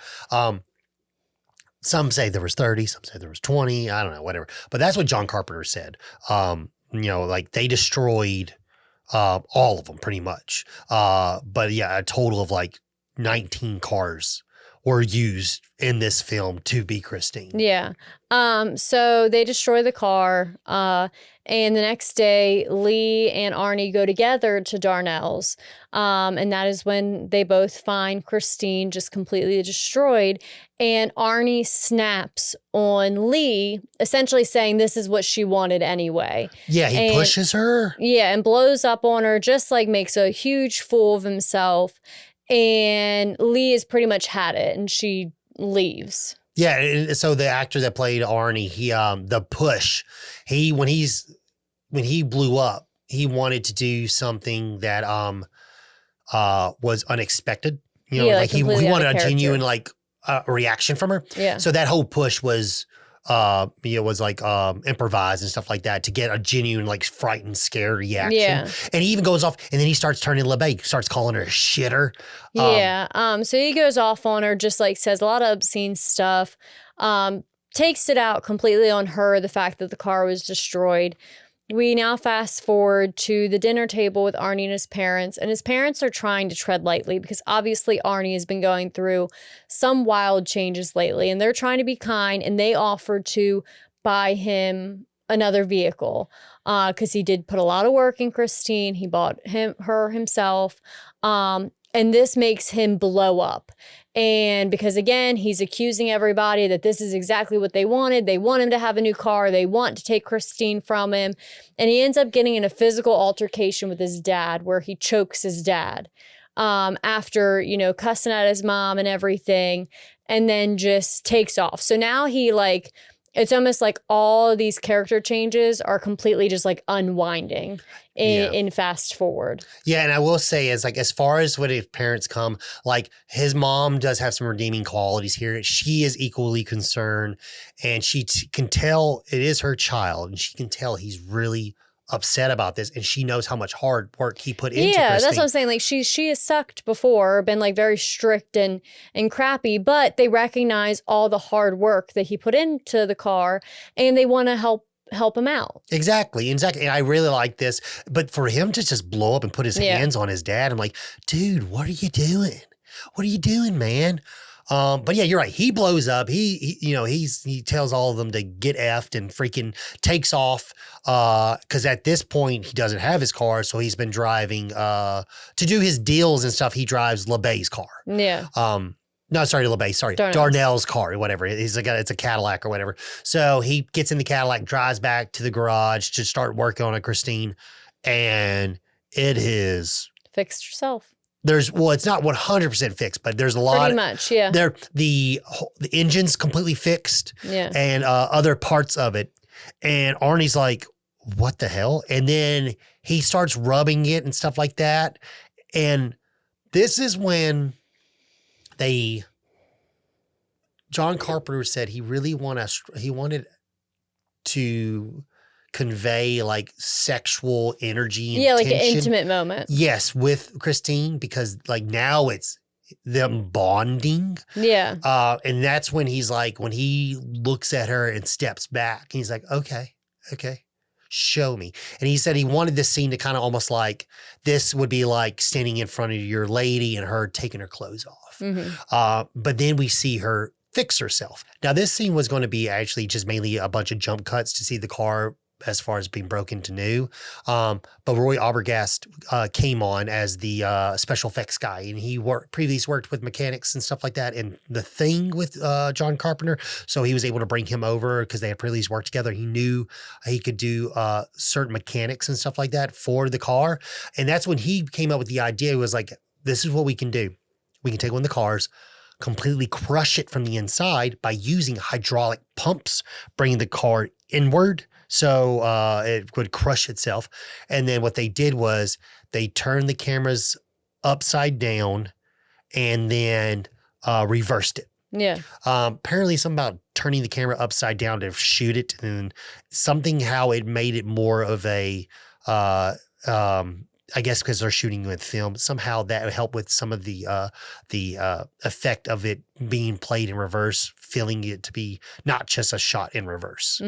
Some say there was 30, some say there was 20, I don't know, whatever. But that's what John Carpenter said. Like they destroyed all of them pretty much. But yeah, a total of like 19 cars were used in this film to be Christine. Yeah. So they destroy the car. And the next day, Lee and Arnie go together to Darnell's. And that is when they both find Christine just completely destroyed. And Arnie snaps on Lee, essentially saying this is what she wanted anyway. Yeah, he pushes her. Yeah, and blows up on her, just like makes a huge fool of himself. And Lee has pretty much had it, and she leaves. Yeah, and so the actor that played Arnie, he the push, when he blew up, he wanted to do something that was unexpected. Like he wanted a genuine like reaction from her. Yeah. So that whole push was was like improvised and stuff like that to get a genuine like frightened, scared reaction. Yeah. And he even goes off and then he starts turning LeBay, starts calling her a shitter. So he goes off on her, just like says a lot of obscene stuff. takes it out completely on her, the fact that the car was destroyed. We now fast forward to the dinner table with Arnie and his parents are trying to tread lightly because obviously Arnie has been going through some wild changes lately, and they're trying to be kind, and they offered to buy him another vehicle because he did put a lot of work in Christine. He bought her himself. And this makes him blow up. And because, again, he's accusing everybody that this is exactly what they wanted. They want him to have a new car. They want to take Christine from him. And he ends up getting in a physical altercation with his dad where he chokes his dad after, cussing at his mom and everything, and then just takes off. So now he it's almost like all these character changes are completely just unwinding in fast forward. Yeah, and I will say as far as when his parents come, his mom does have some redeeming qualities here. She is equally concerned, and she can tell it is her child, and she can tell he's really upset about this, and she knows how much hard work he put into Christine. That's what I'm saying. She has sucked before, been very strict and crappy, but they recognize all the hard work that he put into the car, and they want to help him out. Exactly. And I really like this, but for him to just blow up and put his hands on his dad, I'm like, dude, what are you doing? What are you doing, man? But yeah, you're right. He blows up. He tells all of them to get effed and freaking takes off. Cause at this point he doesn't have his car. So he's been driving, to do his deals and stuff. He drives LeBay's car. Yeah. No, sorry, LeBay. Sorry. Darnell's car or whatever. It's a Cadillac or whatever. So he gets in the Cadillac, drives back to the garage to start working on a Christine. And it is fixed yourself. It's not 100% fixed, but there's a lot. Pretty much, yeah. The engine's completely fixed, and other parts of it. And Arnie's like, "What the hell?" And then he starts rubbing it and stuff like that. And this is when John Carpenter said he wanted to convey sexual energy and tension. An intimate moment. Yes, with Christine, because now it's them bonding. Yeah. And that's when he's when he looks at her and steps back, and he's like, okay, show me. And he said he wanted this scene to kind of almost this would be standing in front of your lady and her taking her clothes off. Mm-hmm. But then we see her fix herself. Now, this scene was going to be actually just mainly a bunch of jump cuts to see the car as far as being broken to new. But Roy Obergast came on as the special effects guy, and he previously worked with mechanics and stuff like that in The Thing with John Carpenter. So he was able to bring him over because they had previously worked together. He knew he could do certain mechanics and stuff like that for the car. And that's when he came up with the idea. It was this is what we can do. We can take one of the cars, completely crush it from the inside by using hydraulic pumps, bringing the car inward so it would crush itself. And then what they did was they turned the cameras upside down and then reversed it. Yeah. Apparently something about turning the camera upside down to shoot it, and something how it made it more of a I guess because they're shooting with film, somehow that would help with some of the effect of it being played in reverse, feeling it to be not just a shot in reverse.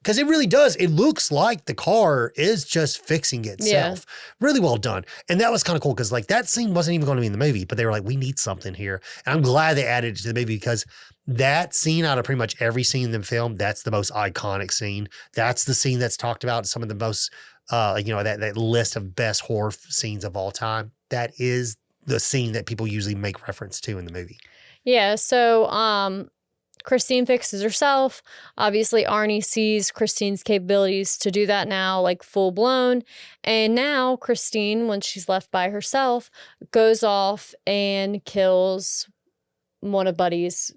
Because it really does. It looks like the car is just fixing itself. Yeah. Really well done. And that was kind of cool because that scene wasn't even going to be in the movie, but they were like, we need something here. And I'm glad they added it to the movie because that scene out of pretty much every scene in the film, that's the most iconic scene. That's the scene that's talked about, some of the most that list of best horror scenes of all time. That is the scene that people usually make reference to in the movie. Yeah. So, Christine fixes herself. Obviously, Arnie sees Christine's capabilities to do that now, full blown. And now Christine, when she's left by herself, goes off and kills one of Buddy's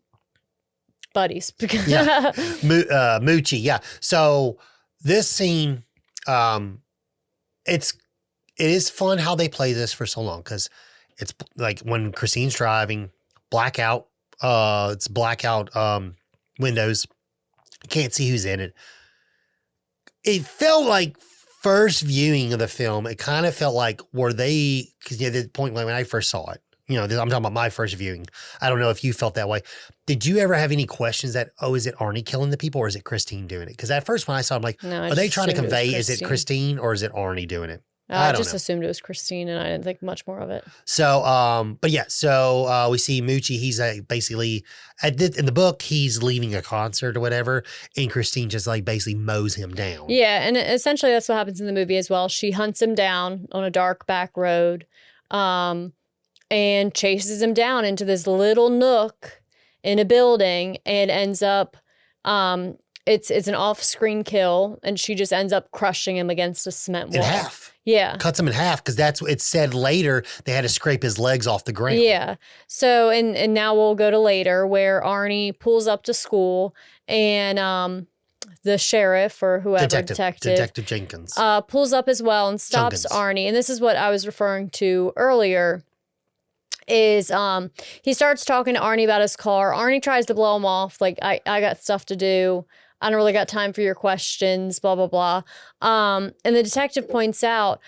buddies. Yeah. Moochie. Yeah. So this scene, it is fun how they play this for so long because it's when Christine's driving, blackout. It's blackout windows. Can't see who's in it. It felt like first viewing of the film, it kind of felt like because at the point when I first saw it, I'm talking about my first viewing. I don't know if you felt that way. Did you ever have any questions that, is it Arnie killing the people or is it Christine doing it? Because at first when I saw it, I'm like, No, I are they just trying to assumed it was convey, is it Christine. Christine or is it Arnie doing it? I don't just know. assumed it was Christine, and I didn't think much more of it. So, but yeah, so we see Moochie. He's basically in the book, he's leaving a concert or whatever, and Christine just like basically mows him down. Yeah, and essentially that's what happens in the movie as well. She hunts him down on a dark back road, and chases him down into this little nook in a building, and ends up, it's an off-screen kill, and she just ends up crushing him against a cement wall. In half. Yeah. Cuts him in half because that's what it said later. They had to scrape his legs off the ground. Yeah. So, and now we'll go to later where Arnie pulls up to school and the sheriff or whoever, Detective Jenkins. pulls up as well and stops Jenkins. Arnie. And this is what I was referring to earlier is he starts talking to Arnie about his car. Arnie tries to blow him off. Like, I got stuff to do. I don't really got time for your questions, blah, blah, blah. And the detective points out,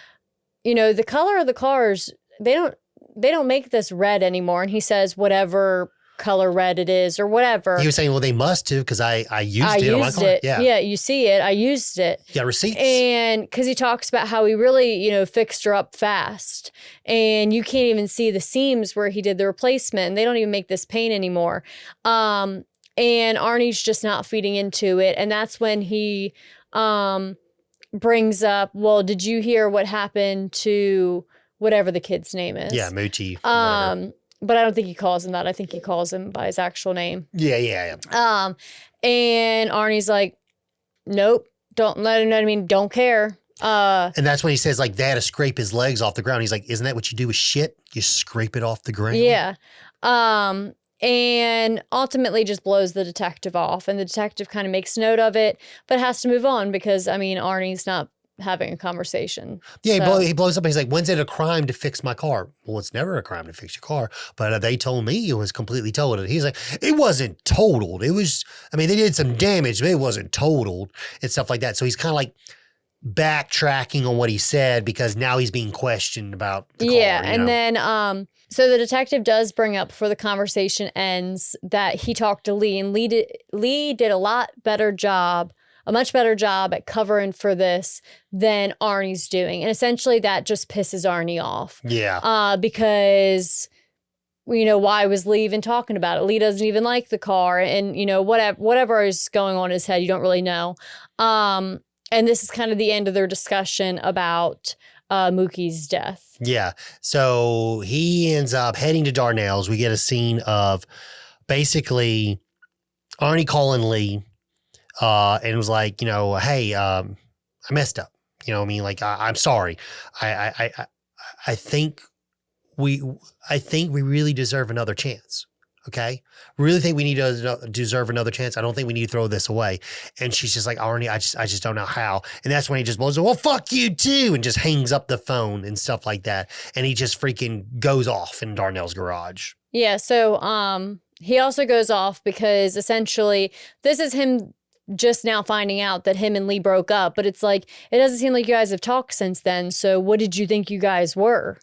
the color of the cars, they don't make this red anymore. And he says, whatever color red it is or whatever. He was saying, well, they must have because I used it on my car. It. Yeah. Yeah, you see it. I used it. You got receipts. And because he talks about how he really, fixed her up fast. And you can't even see the seams where he did the replacement. And they don't even make this paint anymore. And Arnie's just not feeding into it. And that's when he brings up, well, did you hear what happened to whatever the kid's name is? Yeah, Moochie. But I don't think he calls him that. I think he calls him by his actual name. Yeah. And Arnie's like, nope, don't let him know. I mean, don't care. And that's when he says, like, they had to scrape his legs off the ground. He's like, isn't that what you do with shit? You scrape it off the ground? Yeah. And ultimately just blows the detective off. And the detective kind of makes note of it, but has to move on because, I mean, Arnie's not having a conversation. Yeah, So- he blows up and he's like, when's it a crime to fix my car? Well, it's never a crime to fix your car. But they told me it was completely totaled. He's like, it wasn't totaled. It was, I mean, they did some damage, but it wasn't totaled and stuff like that. So he's kind of like backtracking on what he said because now he's being questioned about the car. Yeah, and then so the detective does bring up before the conversation ends that he talked to Lee, and Lee did a much better job at covering for this than Arnie's doing. And essentially that just pisses Arnie off. Yeah. Because why was Lee even talking about it? Lee doesn't even like the car, and whatever is going on in his head, you don't really know. And this is kind of the end of their discussion about Mookie's death. Yeah. So he ends up heading to Darnell's. We get a scene of basically Arnie calling Lee and was like, hey, I messed up. You know what I mean? Like, I'm sorry. I think we really deserve another chance. Okay. Really think we need to deserve another chance. I don't think we need to throw this away. And she's just like, Arnie, I just don't know how. And that's when he just blows, well, fuck you too. And just hangs up the phone and stuff like that. And he just freaking goes off in Darnell's garage. Yeah. So, he also goes off because essentially this is him just now finding out that him and Lee broke up, but it's like, it doesn't seem like you guys have talked since then. So what did you think you guys were?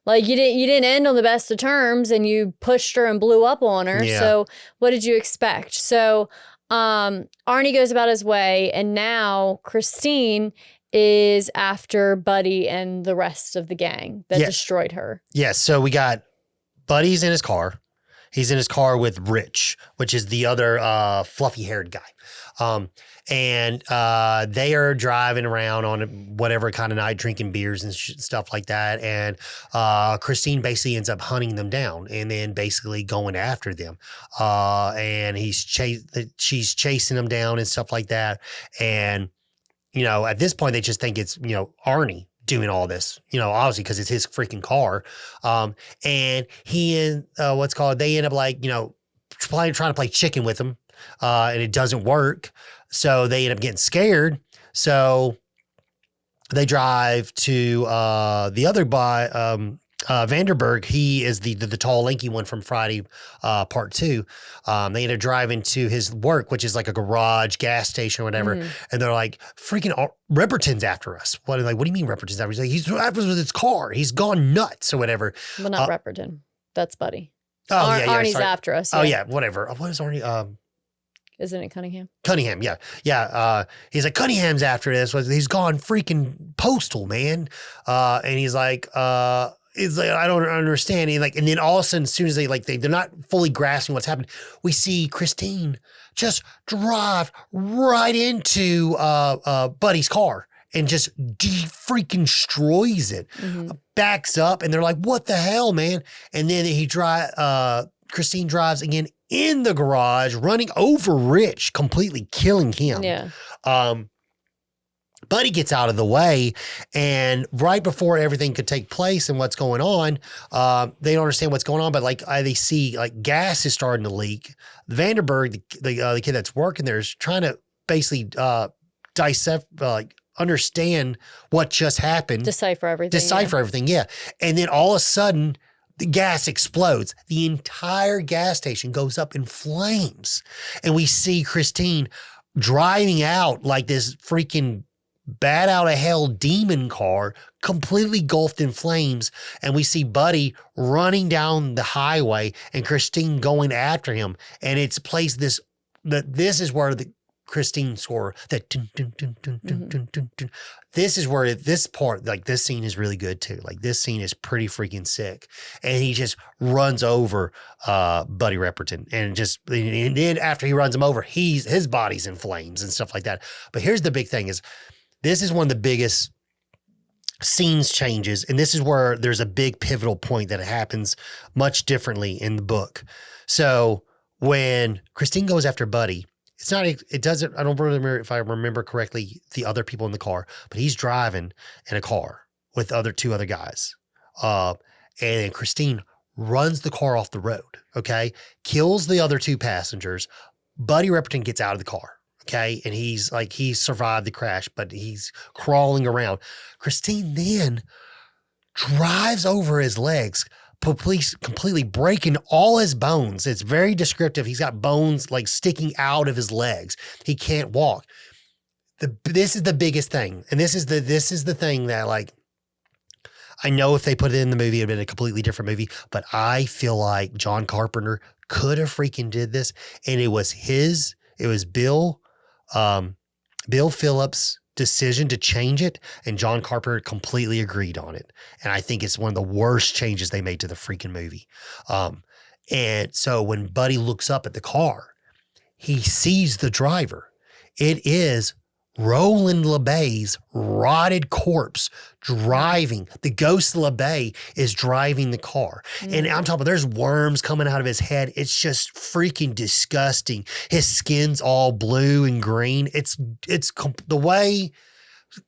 Like, you didn't end on the best of terms, and you pushed her and blew up on her. Yeah. So what did you expect? So Arnie goes about his way, and now Christine is after Buddy and the rest of the gang that destroyed her. Yes. So we got Buddy's in his car. He's in his car with Rich, which is the other fluffy-haired guy. And they are driving around on whatever kind of night, drinking beers and stuff like that. And Christine basically ends up hunting them down and then basically going after them. And she's chasing them down and stuff like that. And, at this point, they just think it's, Arnie doing all this, obviously because it's his freaking car. And he and they end up like, trying to play chicken with him. And it doesn't work. So they end up getting scared. So they drive to the other guy, Vanderberg. He is the tall, lanky one from Friday Part 2. They end up driving to his work, which is like a garage, gas station or whatever. Mm-hmm. And they're like, freaking Repperton's after us. What do you mean Repperton's after us? He's like, he's after us with his car. He's gone nuts or whatever. Well, not Repperton. That's Buddy. Oh, Arnie's sorry. after us. Oh, yeah, whatever. What is Arnie? Isn't it Cunningham? Cunningham, yeah. Yeah, he's like, Cunningham's after this. He's gone freaking postal, man. And he's like, I don't understand. And then all of a sudden, as soon as they're not fully grasping what's happening, we see Christine just drive right into Buddy's car and just freaking destroys it. Backs up, and they're like, what the hell, man? And then Christine drives again in the garage, running over Rich, completely killing him. Yeah. Buddy gets out of the way, and right before everything could take place and what's going on, they don't understand what's going on, but they see gas is starting to leak. Vanderberg, the kid that's working there, is trying to basically understand what just happened. Decipher everything. Yeah. And then all of a sudden, the gas explodes. The entire gas station goes up in flames. And we see Christine driving out like this freaking bat out of hell demon car, completely engulfed in flames. And we see Buddy running down the highway and Christine going after him. And it's placed this is where the Christine score, that dun, dun, dun, dun, dun, dun, dun, dun. This is where this part, this scene is really good too. This scene is pretty freaking sick. And he just runs over Buddy Repperton, and then after he runs him over, his body's in flames and stuff like that. But here's the big thing is, this is one of the biggest scenes changes, and this is where there's a big pivotal point that happens much differently in the book. So when Christine goes after Buddy, I don't remember if I remember correctly the other people in the car, but he's driving in a car with two other guys. And Christine runs the car off the road, okay? Kills the other two passengers. Buddy Repperton gets out of the car, okay? And he survived the crash, but he's crawling around. Christine then drives over his legs, completely breaking all his bones. It's very descriptive. He's got bones sticking out of his legs. He can't walk. This is the biggest thing. And this is the thing that I know if they put it in the movie, it'd been a completely different movie, but I feel like John Carpenter could have freaking did this. And it was Bill Phillips' decision to change it, and John Carpenter completely agreed on it. And I think it's one of the worst changes they made to the freaking movie. And so when Buddy looks up at the car, he sees the driver. It is Roland LeBay's rotted corpse driving. The ghost LeBay is driving the car. And I'm talking about there's worms coming out of his head. It's just freaking disgusting. His skin's all blue and green. It's the way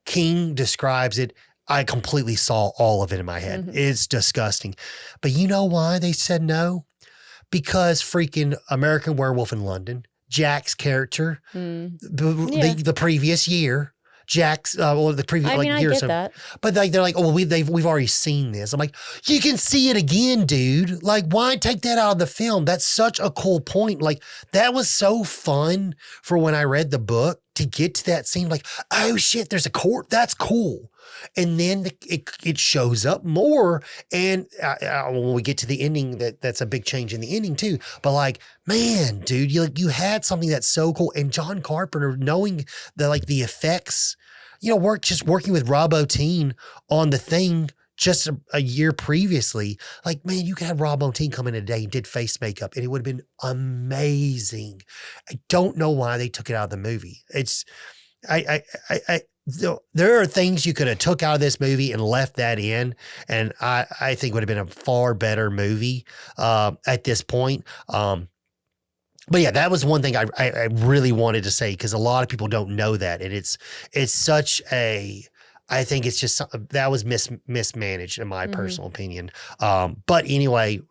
King describes it, I completely saw all of it in my head. It's disgusting. But you know why they said no? Because freaking American Werewolf in London, Jack's character, the previous year, Jack's the previous I year. Get that. But they're like, oh, we've already seen this. I'm like, you can see it again, dude. Why take that out of the film? That's such a cool point. That was so fun for when I read the book to get to that scene. Oh shit, there's a court. That's cool. And then it shows up more. And when we get to the ending, that's a big change in the ending too. But man, dude, you had something that's so cool. And John Carpenter, knowing the effects, working with Rob Bottin on The Thing just a year previously, man, you could have Rob Bottin come in today and did face makeup, and it would have been amazing. I don't know why they took it out of the movie. There are things you could have took out of this movie and left that in, and I think would have been a far better movie at this point. But yeah, that was one thing I really wanted to say, because a lot of people don't know that, and it's such a. I think it's just that was mismanaged in my personal opinion. But anyway,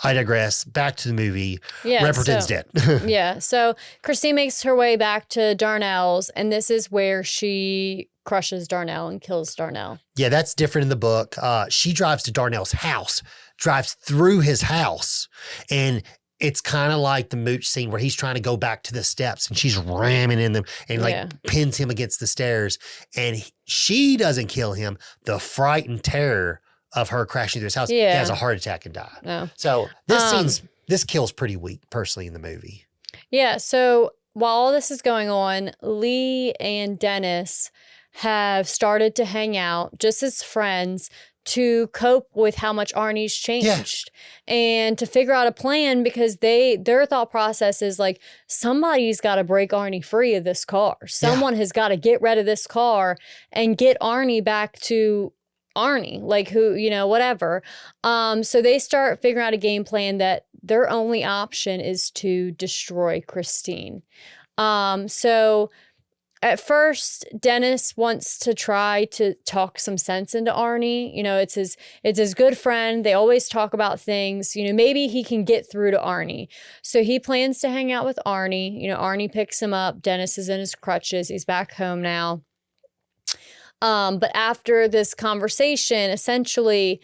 I digress. Back to the movie. Yeah, Repperton's dead. Yeah. So Christine makes her way back to Darnell's, and this is where she crushes Darnell and kills Darnell. Yeah, that's different in the book. She drives to Darnell's house, drives through his house, and it's kind of like the mooch scene where he's trying to go back to the steps and she's ramming in them and pins him against the stairs. And she doesn't kill him. The fright and terror of her crashing through his house, he Yeah. has a heart attack and die. No. So this kill's pretty weak, personally, in the movie. Yeah. So while all this is going on, Lee and Dennis have started to hang out just as friends to cope with how much Arnie's changed and to figure out a plan, because their thought process is like, somebody's got to break Arnie free of this car. Someone has got to get rid of this car and get Arnie back to Arnie, like who, whatever. So they start figuring out a game plan that their only option is to destroy Christine. So at first, Dennis wants to try to talk some sense into Arnie. It's his good friend. They always talk about things. Maybe he can get through to Arnie. So he plans to hang out with Arnie. Arnie picks him up. Dennis is in his crutches. He's back home now. But after this conversation, essentially,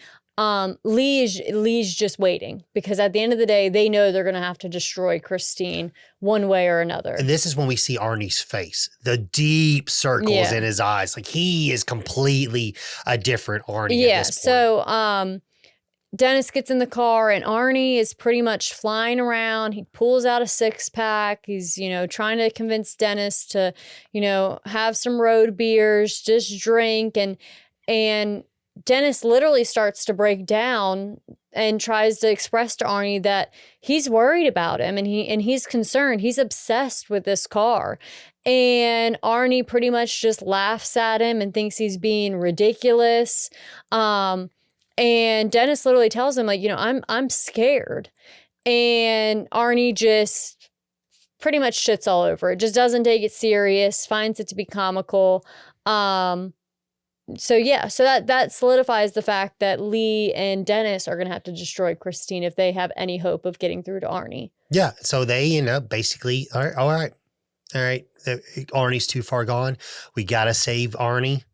Lee's just waiting, because at the end of the day, they know they're going to have to destroy Christine one way or another. And this is when we see Arnie's face, the deep circles in his eyes. Like, he is completely a different Arnie at this point. So Dennis gets in the car and Arnie is pretty much flying around. He pulls out a 6-pack. He's, trying to convince Dennis to, have some road beers, just drink. And Dennis literally starts to break down and tries to express to Arnie that he's worried about him and he's concerned. He's obsessed with this car. And Arnie pretty much just laughs at him and thinks he's being ridiculous. And Dennis literally tells him, like, I'm scared. And Arnie just pretty much shits all over it. Just doesn't take it serious, finds it to be comical. So that solidifies the fact that Lee and Dennis are going to have to destroy Christine if they have any hope of getting through to Arnie. Yeah. So they end up basically, all right. Arnie's too far gone. We got to save Arnie.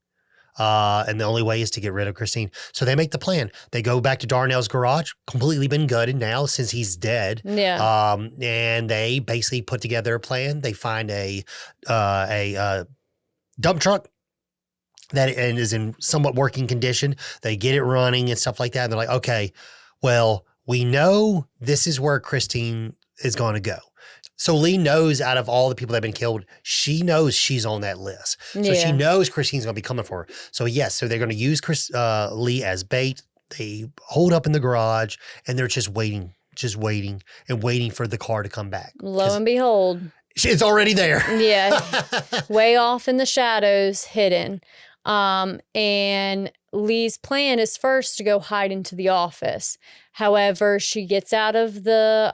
And the only way is to get rid of Christine. So they make the plan. They go back to Darnell's garage, completely been gutted now since he's dead. Yeah. And they basically put together a plan. They find a dump truck that is in somewhat working condition. They get it running and stuff like that. And they're like, okay, well, we know this is where Christine is going to go. So Lee knows, out of all the people that have been killed, she knows she's on that list. So she knows Christine's going to be coming for her. So yes, so they're going to use Lee as bait. They hold up in the garage and they're just waiting for the car to come back. Lo and behold, it's already there. Yeah. Way off in the shadows, hidden. And Lee's plan is first to go hide into the office. However, she gets out of the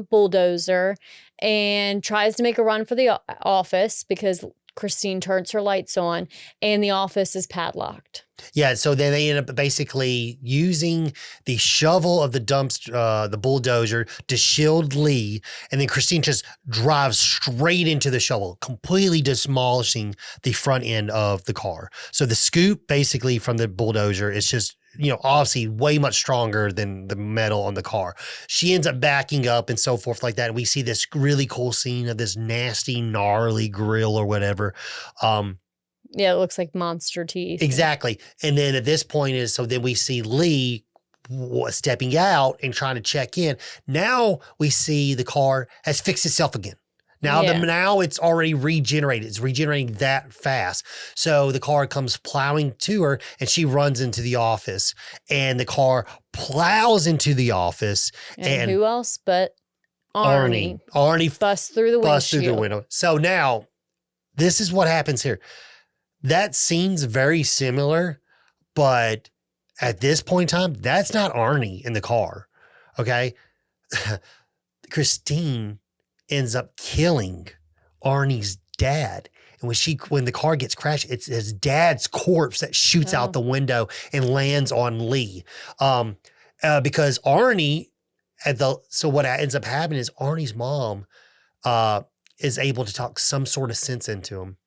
bulldozer and tries to make a run for the office because Christine turns her lights on and the office is padlocked. Yeah, so then they end up basically using the shovel of the dumpster, the bulldozer, to shield Lee, and then Christine just drives straight into the shovel, completely demolishing the front end of the car. So the scoop basically from the bulldozer is just, obviously way much stronger than the metal on the car. She ends up backing up and so forth like that. And we see this really cool scene of this nasty, gnarly grill or whatever. Yeah, it looks like monster teeth. Exactly. And then at this point then we see Lee stepping out and trying to check in. Now we see the car has fixed itself again. Now it's already regenerated. It's regenerating that fast. So the car comes plowing to her and she runs into the office and the car plows into the office. And who else but Arnie. Arnie busts through the window. So now this is what happens here. That scene's very similar, but at this point in time, that's not Arnie in the car. Okay. Christine ends up killing Arnie's dad. And when the car gets crashed, it's his dad's corpse that shoots out the window and lands on Lee. Because Arnie, so what ends up happening is Arnie's mom is able to talk some sort of sense into him.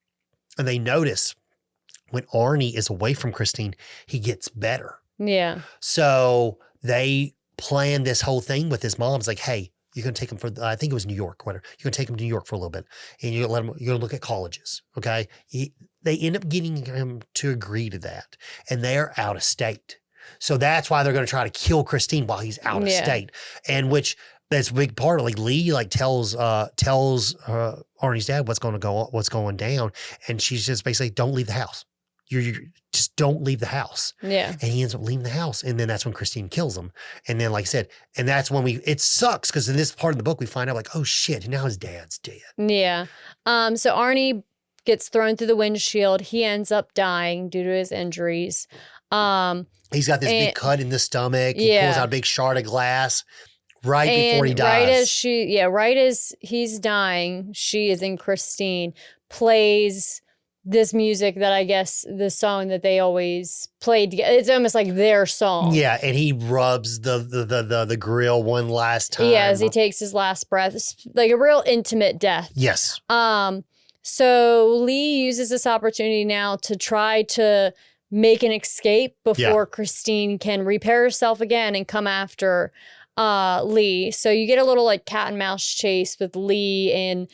And they notice when Arnie is away from Christine, he gets better. Yeah. So they plan this whole thing with his mom. It's like, hey, you're going to take him for, I think it was New York, whatever. You're going to take him to New York for a little bit. And you're going to look at colleges, okay? They end up getting him to agree to that. And they're out of state. So that's why they're going to try to kill Christine while he's out of state. And which that's a big part of like Lee like tells Arnie's dad what's going down. And she's just basically, don't leave the house. You just don't leave the house. Yeah. And he ends up leaving the house. And then that's when Christine kills him. And then, like I said, and that's when it sucks because in this part of the book, we find out like, oh shit, now his dad's dead. Yeah. So Arnie gets thrown through the windshield. He ends up dying due to his injuries. He's got this big cut in the stomach. He pulls out a big shard of glass before he dies. Right as he's dying, she is in Christine, plays this music that I guess the song that they always played together. It's almost like their song. Yeah, and he rubs the grill one last time. Yeah, as he takes his last breath. It's like a real intimate death. Yes. So Lee uses this opportunity now to try to make an escape before Christine can repair herself again and come after Lee. So you get a little like cat and mouse chase with Lee and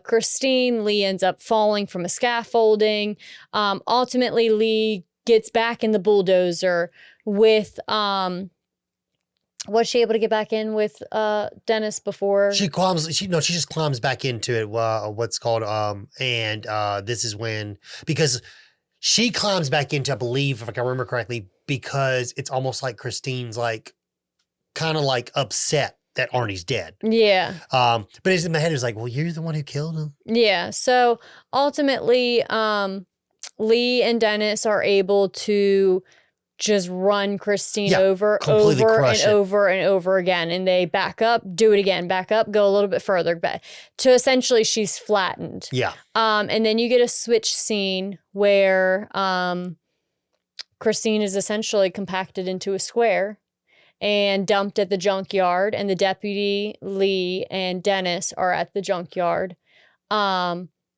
Christine. Lee ends up falling from a scaffolding. Ultimately, Lee gets back in the bulldozer with was she able to get back in with Dennis before? She just climbs back into it. What's called and this is when, because she climbs back into, I believe, if I can remember correctly, because it's almost like Christine's like kind of like upset that Arnie's dead. Yeah. But it's in my head, it's like, well, you're the one who killed him. Yeah. So ultimately, Lee and Dennis are able to just run Christine over and over again. And they back up, do it again, back up, go a little bit further back to essentially she's flattened. Yeah. And then you get a switch scene where Christine is essentially compacted into a square and dumped at the junkyard, and the deputy, Lee, and Dennis are at the junkyard. Yeah,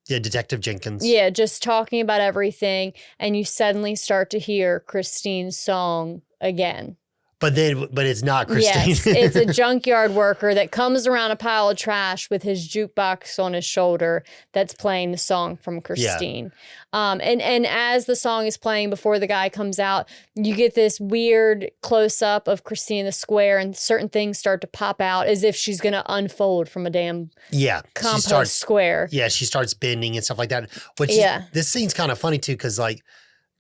Detective Jenkins. Yeah, just talking about everything, and you suddenly start to hear Christine's song again. But it's not Christine. Yes, it's a junkyard worker that comes around a pile of trash with his jukebox on his shoulder that's playing the song from Christine. Yeah. And as the song is playing before the guy comes out, you get this weird close-up of Christine in the square, and certain things start to pop out as if she's going to unfold from a damn compost square. Yeah, she starts bending and stuff like that. This scene's kind of funny, too, because, like,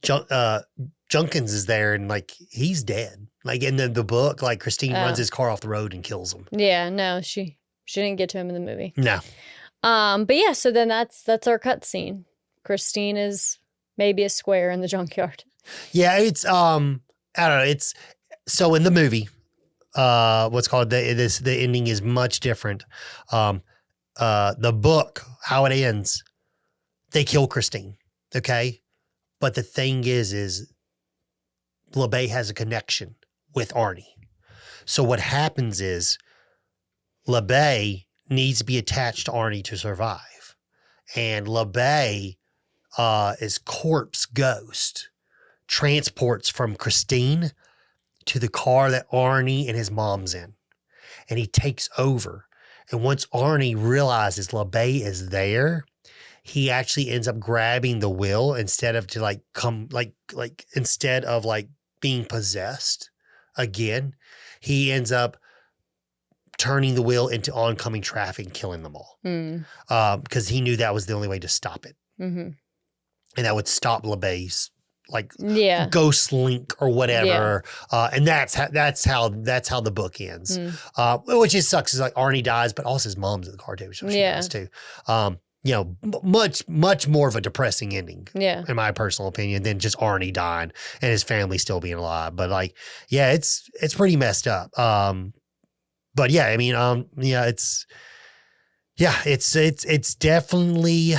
Junkins is there, and, like, he's dead. Like in the book, like Christine runs his car off the road and kills him. Yeah, no, she didn't get to him in the movie. No. But yeah, so then that's our cut scene. Christine is maybe a square in the junkyard. Yeah, it's I don't know. It's so in the movie, what's called the ending is much different. The book, how it ends, they kill Christine. Okay, but the thing is LeBay has a connection with Arnie. So what happens is LeBay needs to be attached to Arnie to survive. And LeBay, his corpse ghost, transports from Christine to the car that Arnie and his mom's in. And he takes over. And once Arnie realizes LeBay is there, he actually ends up grabbing the wheel instead of instead of being possessed again, he ends up turning the wheel into oncoming traffic and killing them all. Because he knew that was the only way to stop it. Mm-hmm. And that would stop LeBay's ghost link or whatever. Yeah. And that's how the book ends. Which just sucks. Is like Arnie dies, but also his mom's in the car too. So she dies too. Much more of a depressing ending, in my personal opinion, than just Arnie dying and his family still being alive. But it's pretty messed up. But yeah, I mean, it's definitely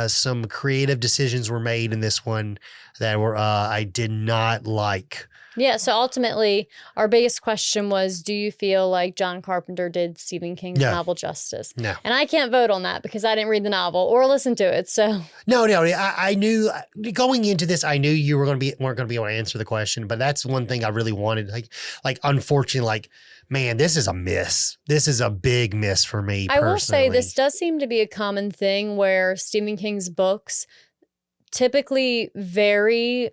some creative decisions were made in this one that were I did not like. Yeah, so ultimately, our biggest question was, do you feel like John Carpenter did Stephen King's novel justice? No. And I can't vote on that because I didn't read the novel or listen to it, so. No, I knew, going into this, I knew you weren't going to be able to answer the question, but that's one thing I really wanted. Unfortunately, man, this is a miss. This is a big miss for me personally. I will say this does seem to be a common thing where Stephen King's books typically vary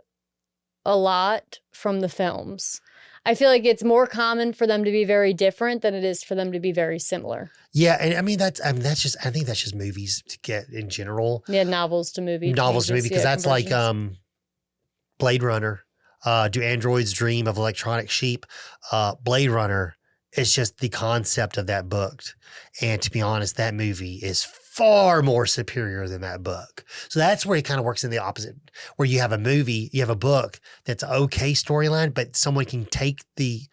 a lot from the films. I feel like it's more common for them to be very different than it is for them to be very similar. Yeah, and I think that's just movies to get in general. Yeah, novels to movie. Novels to movie, because that's like conversions. Blade Runner. Do Androids Dream of Electronic Sheep? Blade Runner is just the concept of that book. And to be honest, that movie is far more superior than that book. So that's where it kind of works in the opposite, where you have a movie, you have a book that's okay storyline, but someone can take the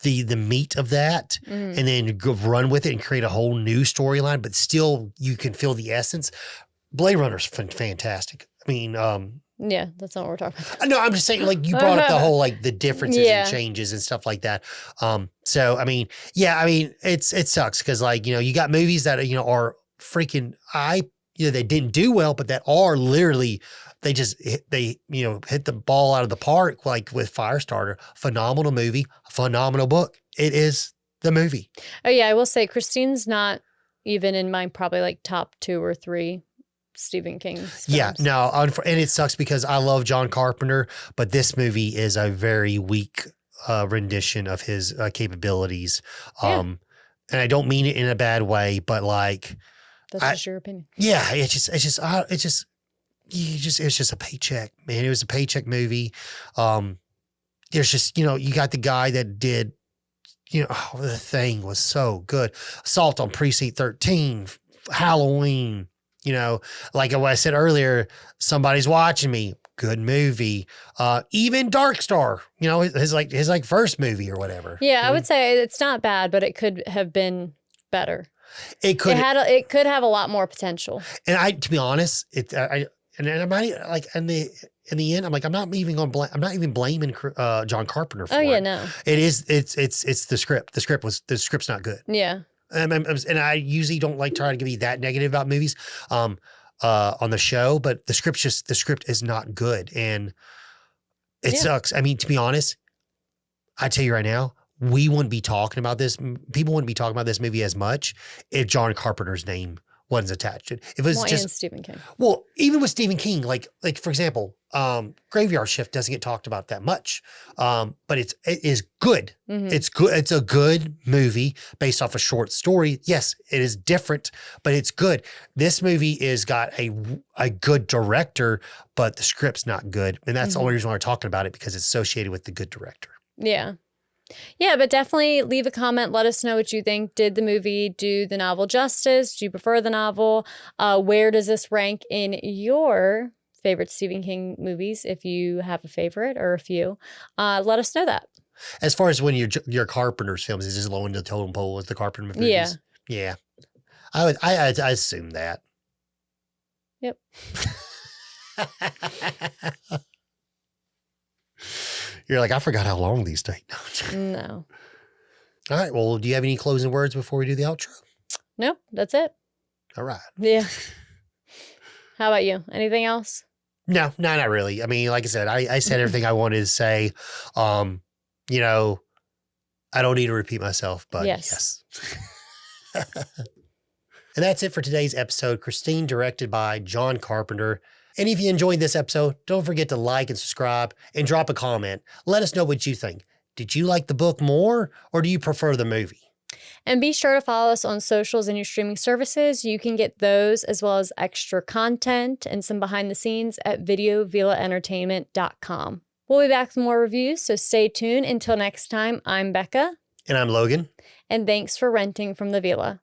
meat of that and then go run with it and create a whole new storyline, but still you can feel the essence. Blade Runner's fantastic. I mean, yeah, that's not what we're talking about. no, I'm just saying, like, you brought up the whole, like, the differences and changes and stuff like that. So, I mean, yeah, I mean, it sucks because, like, you got movies that, are freaking, they didn't do well, but that are literally, they hit the ball out of the park, like with Firestarter. Phenomenal movie, phenomenal book. It is the movie. Oh, yeah, I will say Christine's not even in my probably like top 2 or 3 Stephen King films. Yeah, no, and it sucks because I love John Carpenter, but this movie is a very weak rendition of his capabilities. And I don't mean it in a bad way, but like, that's just your opinion. Yeah, it's just a paycheck, man. It was a paycheck movie. There's just, you got the guy that did, the Thing was so good. Assault on Precinct 13, Halloween. Like what I said earlier, Somebody's Watching Me, good movie. Even Dark Star, his first movie or whatever. Yeah, I would say it's not bad, but it could have been better. It could have a lot more potential. And to be honest, I'm not like in the end, I'm like, I'm not even blaming John Carpenter for it. Oh yeah, no. It's the script. The script's not good. Yeah. And I usually don't like trying to be that negative about movies on the show, but the script is not good, and it sucks. I mean, to be honest, I tell you right now, we wouldn't be talking about this. People wouldn't be talking about this movie as much if John Carpenter's name wasn't attached. If it was just Stephen King. Well, even with Stephen King, like for example, Graveyard Shift doesn't get talked about that much, but it is good. Mm-hmm. It's good. It's a good movie based off a short story. Yes, it is different, but it's good. This movie is got a good director, but the script's not good, and that's the only reason why we're talking about it, because it's associated with the good director. Yeah. Yeah, but definitely leave a comment. Let us know what you think. Did the movie do the novel justice? Do you prefer the novel? Where does this rank in your favorite Stephen King movies, if you have a favorite or a few? Let us know that. As far as when your Carpenter's films, is this low in the totem pole with the Carpenter movies? Yeah. I assume that. Yep. You're like, I forgot how long these take. No. All right. Well, do you have any closing words before we do the outro? Nope. That's it. All right. Yeah. How about you? Anything else? No, not really. I mean, like I said, I said everything I wanted to say. I don't need to repeat myself, but yes. And that's it for today's episode. Christine, directed by John Carpenter. And if you enjoyed this episode, don't forget to like and subscribe and drop a comment. Let us know what you think. Did you like the book more, or do you prefer the movie? And be sure to follow us on socials and your streaming services. You can get those as well as extra content and some behind the scenes at videovillaentertainment.com. We'll be back with more reviews, so stay tuned. Until next time, I'm Becca. And I'm Logan. And thanks for renting from the Villa.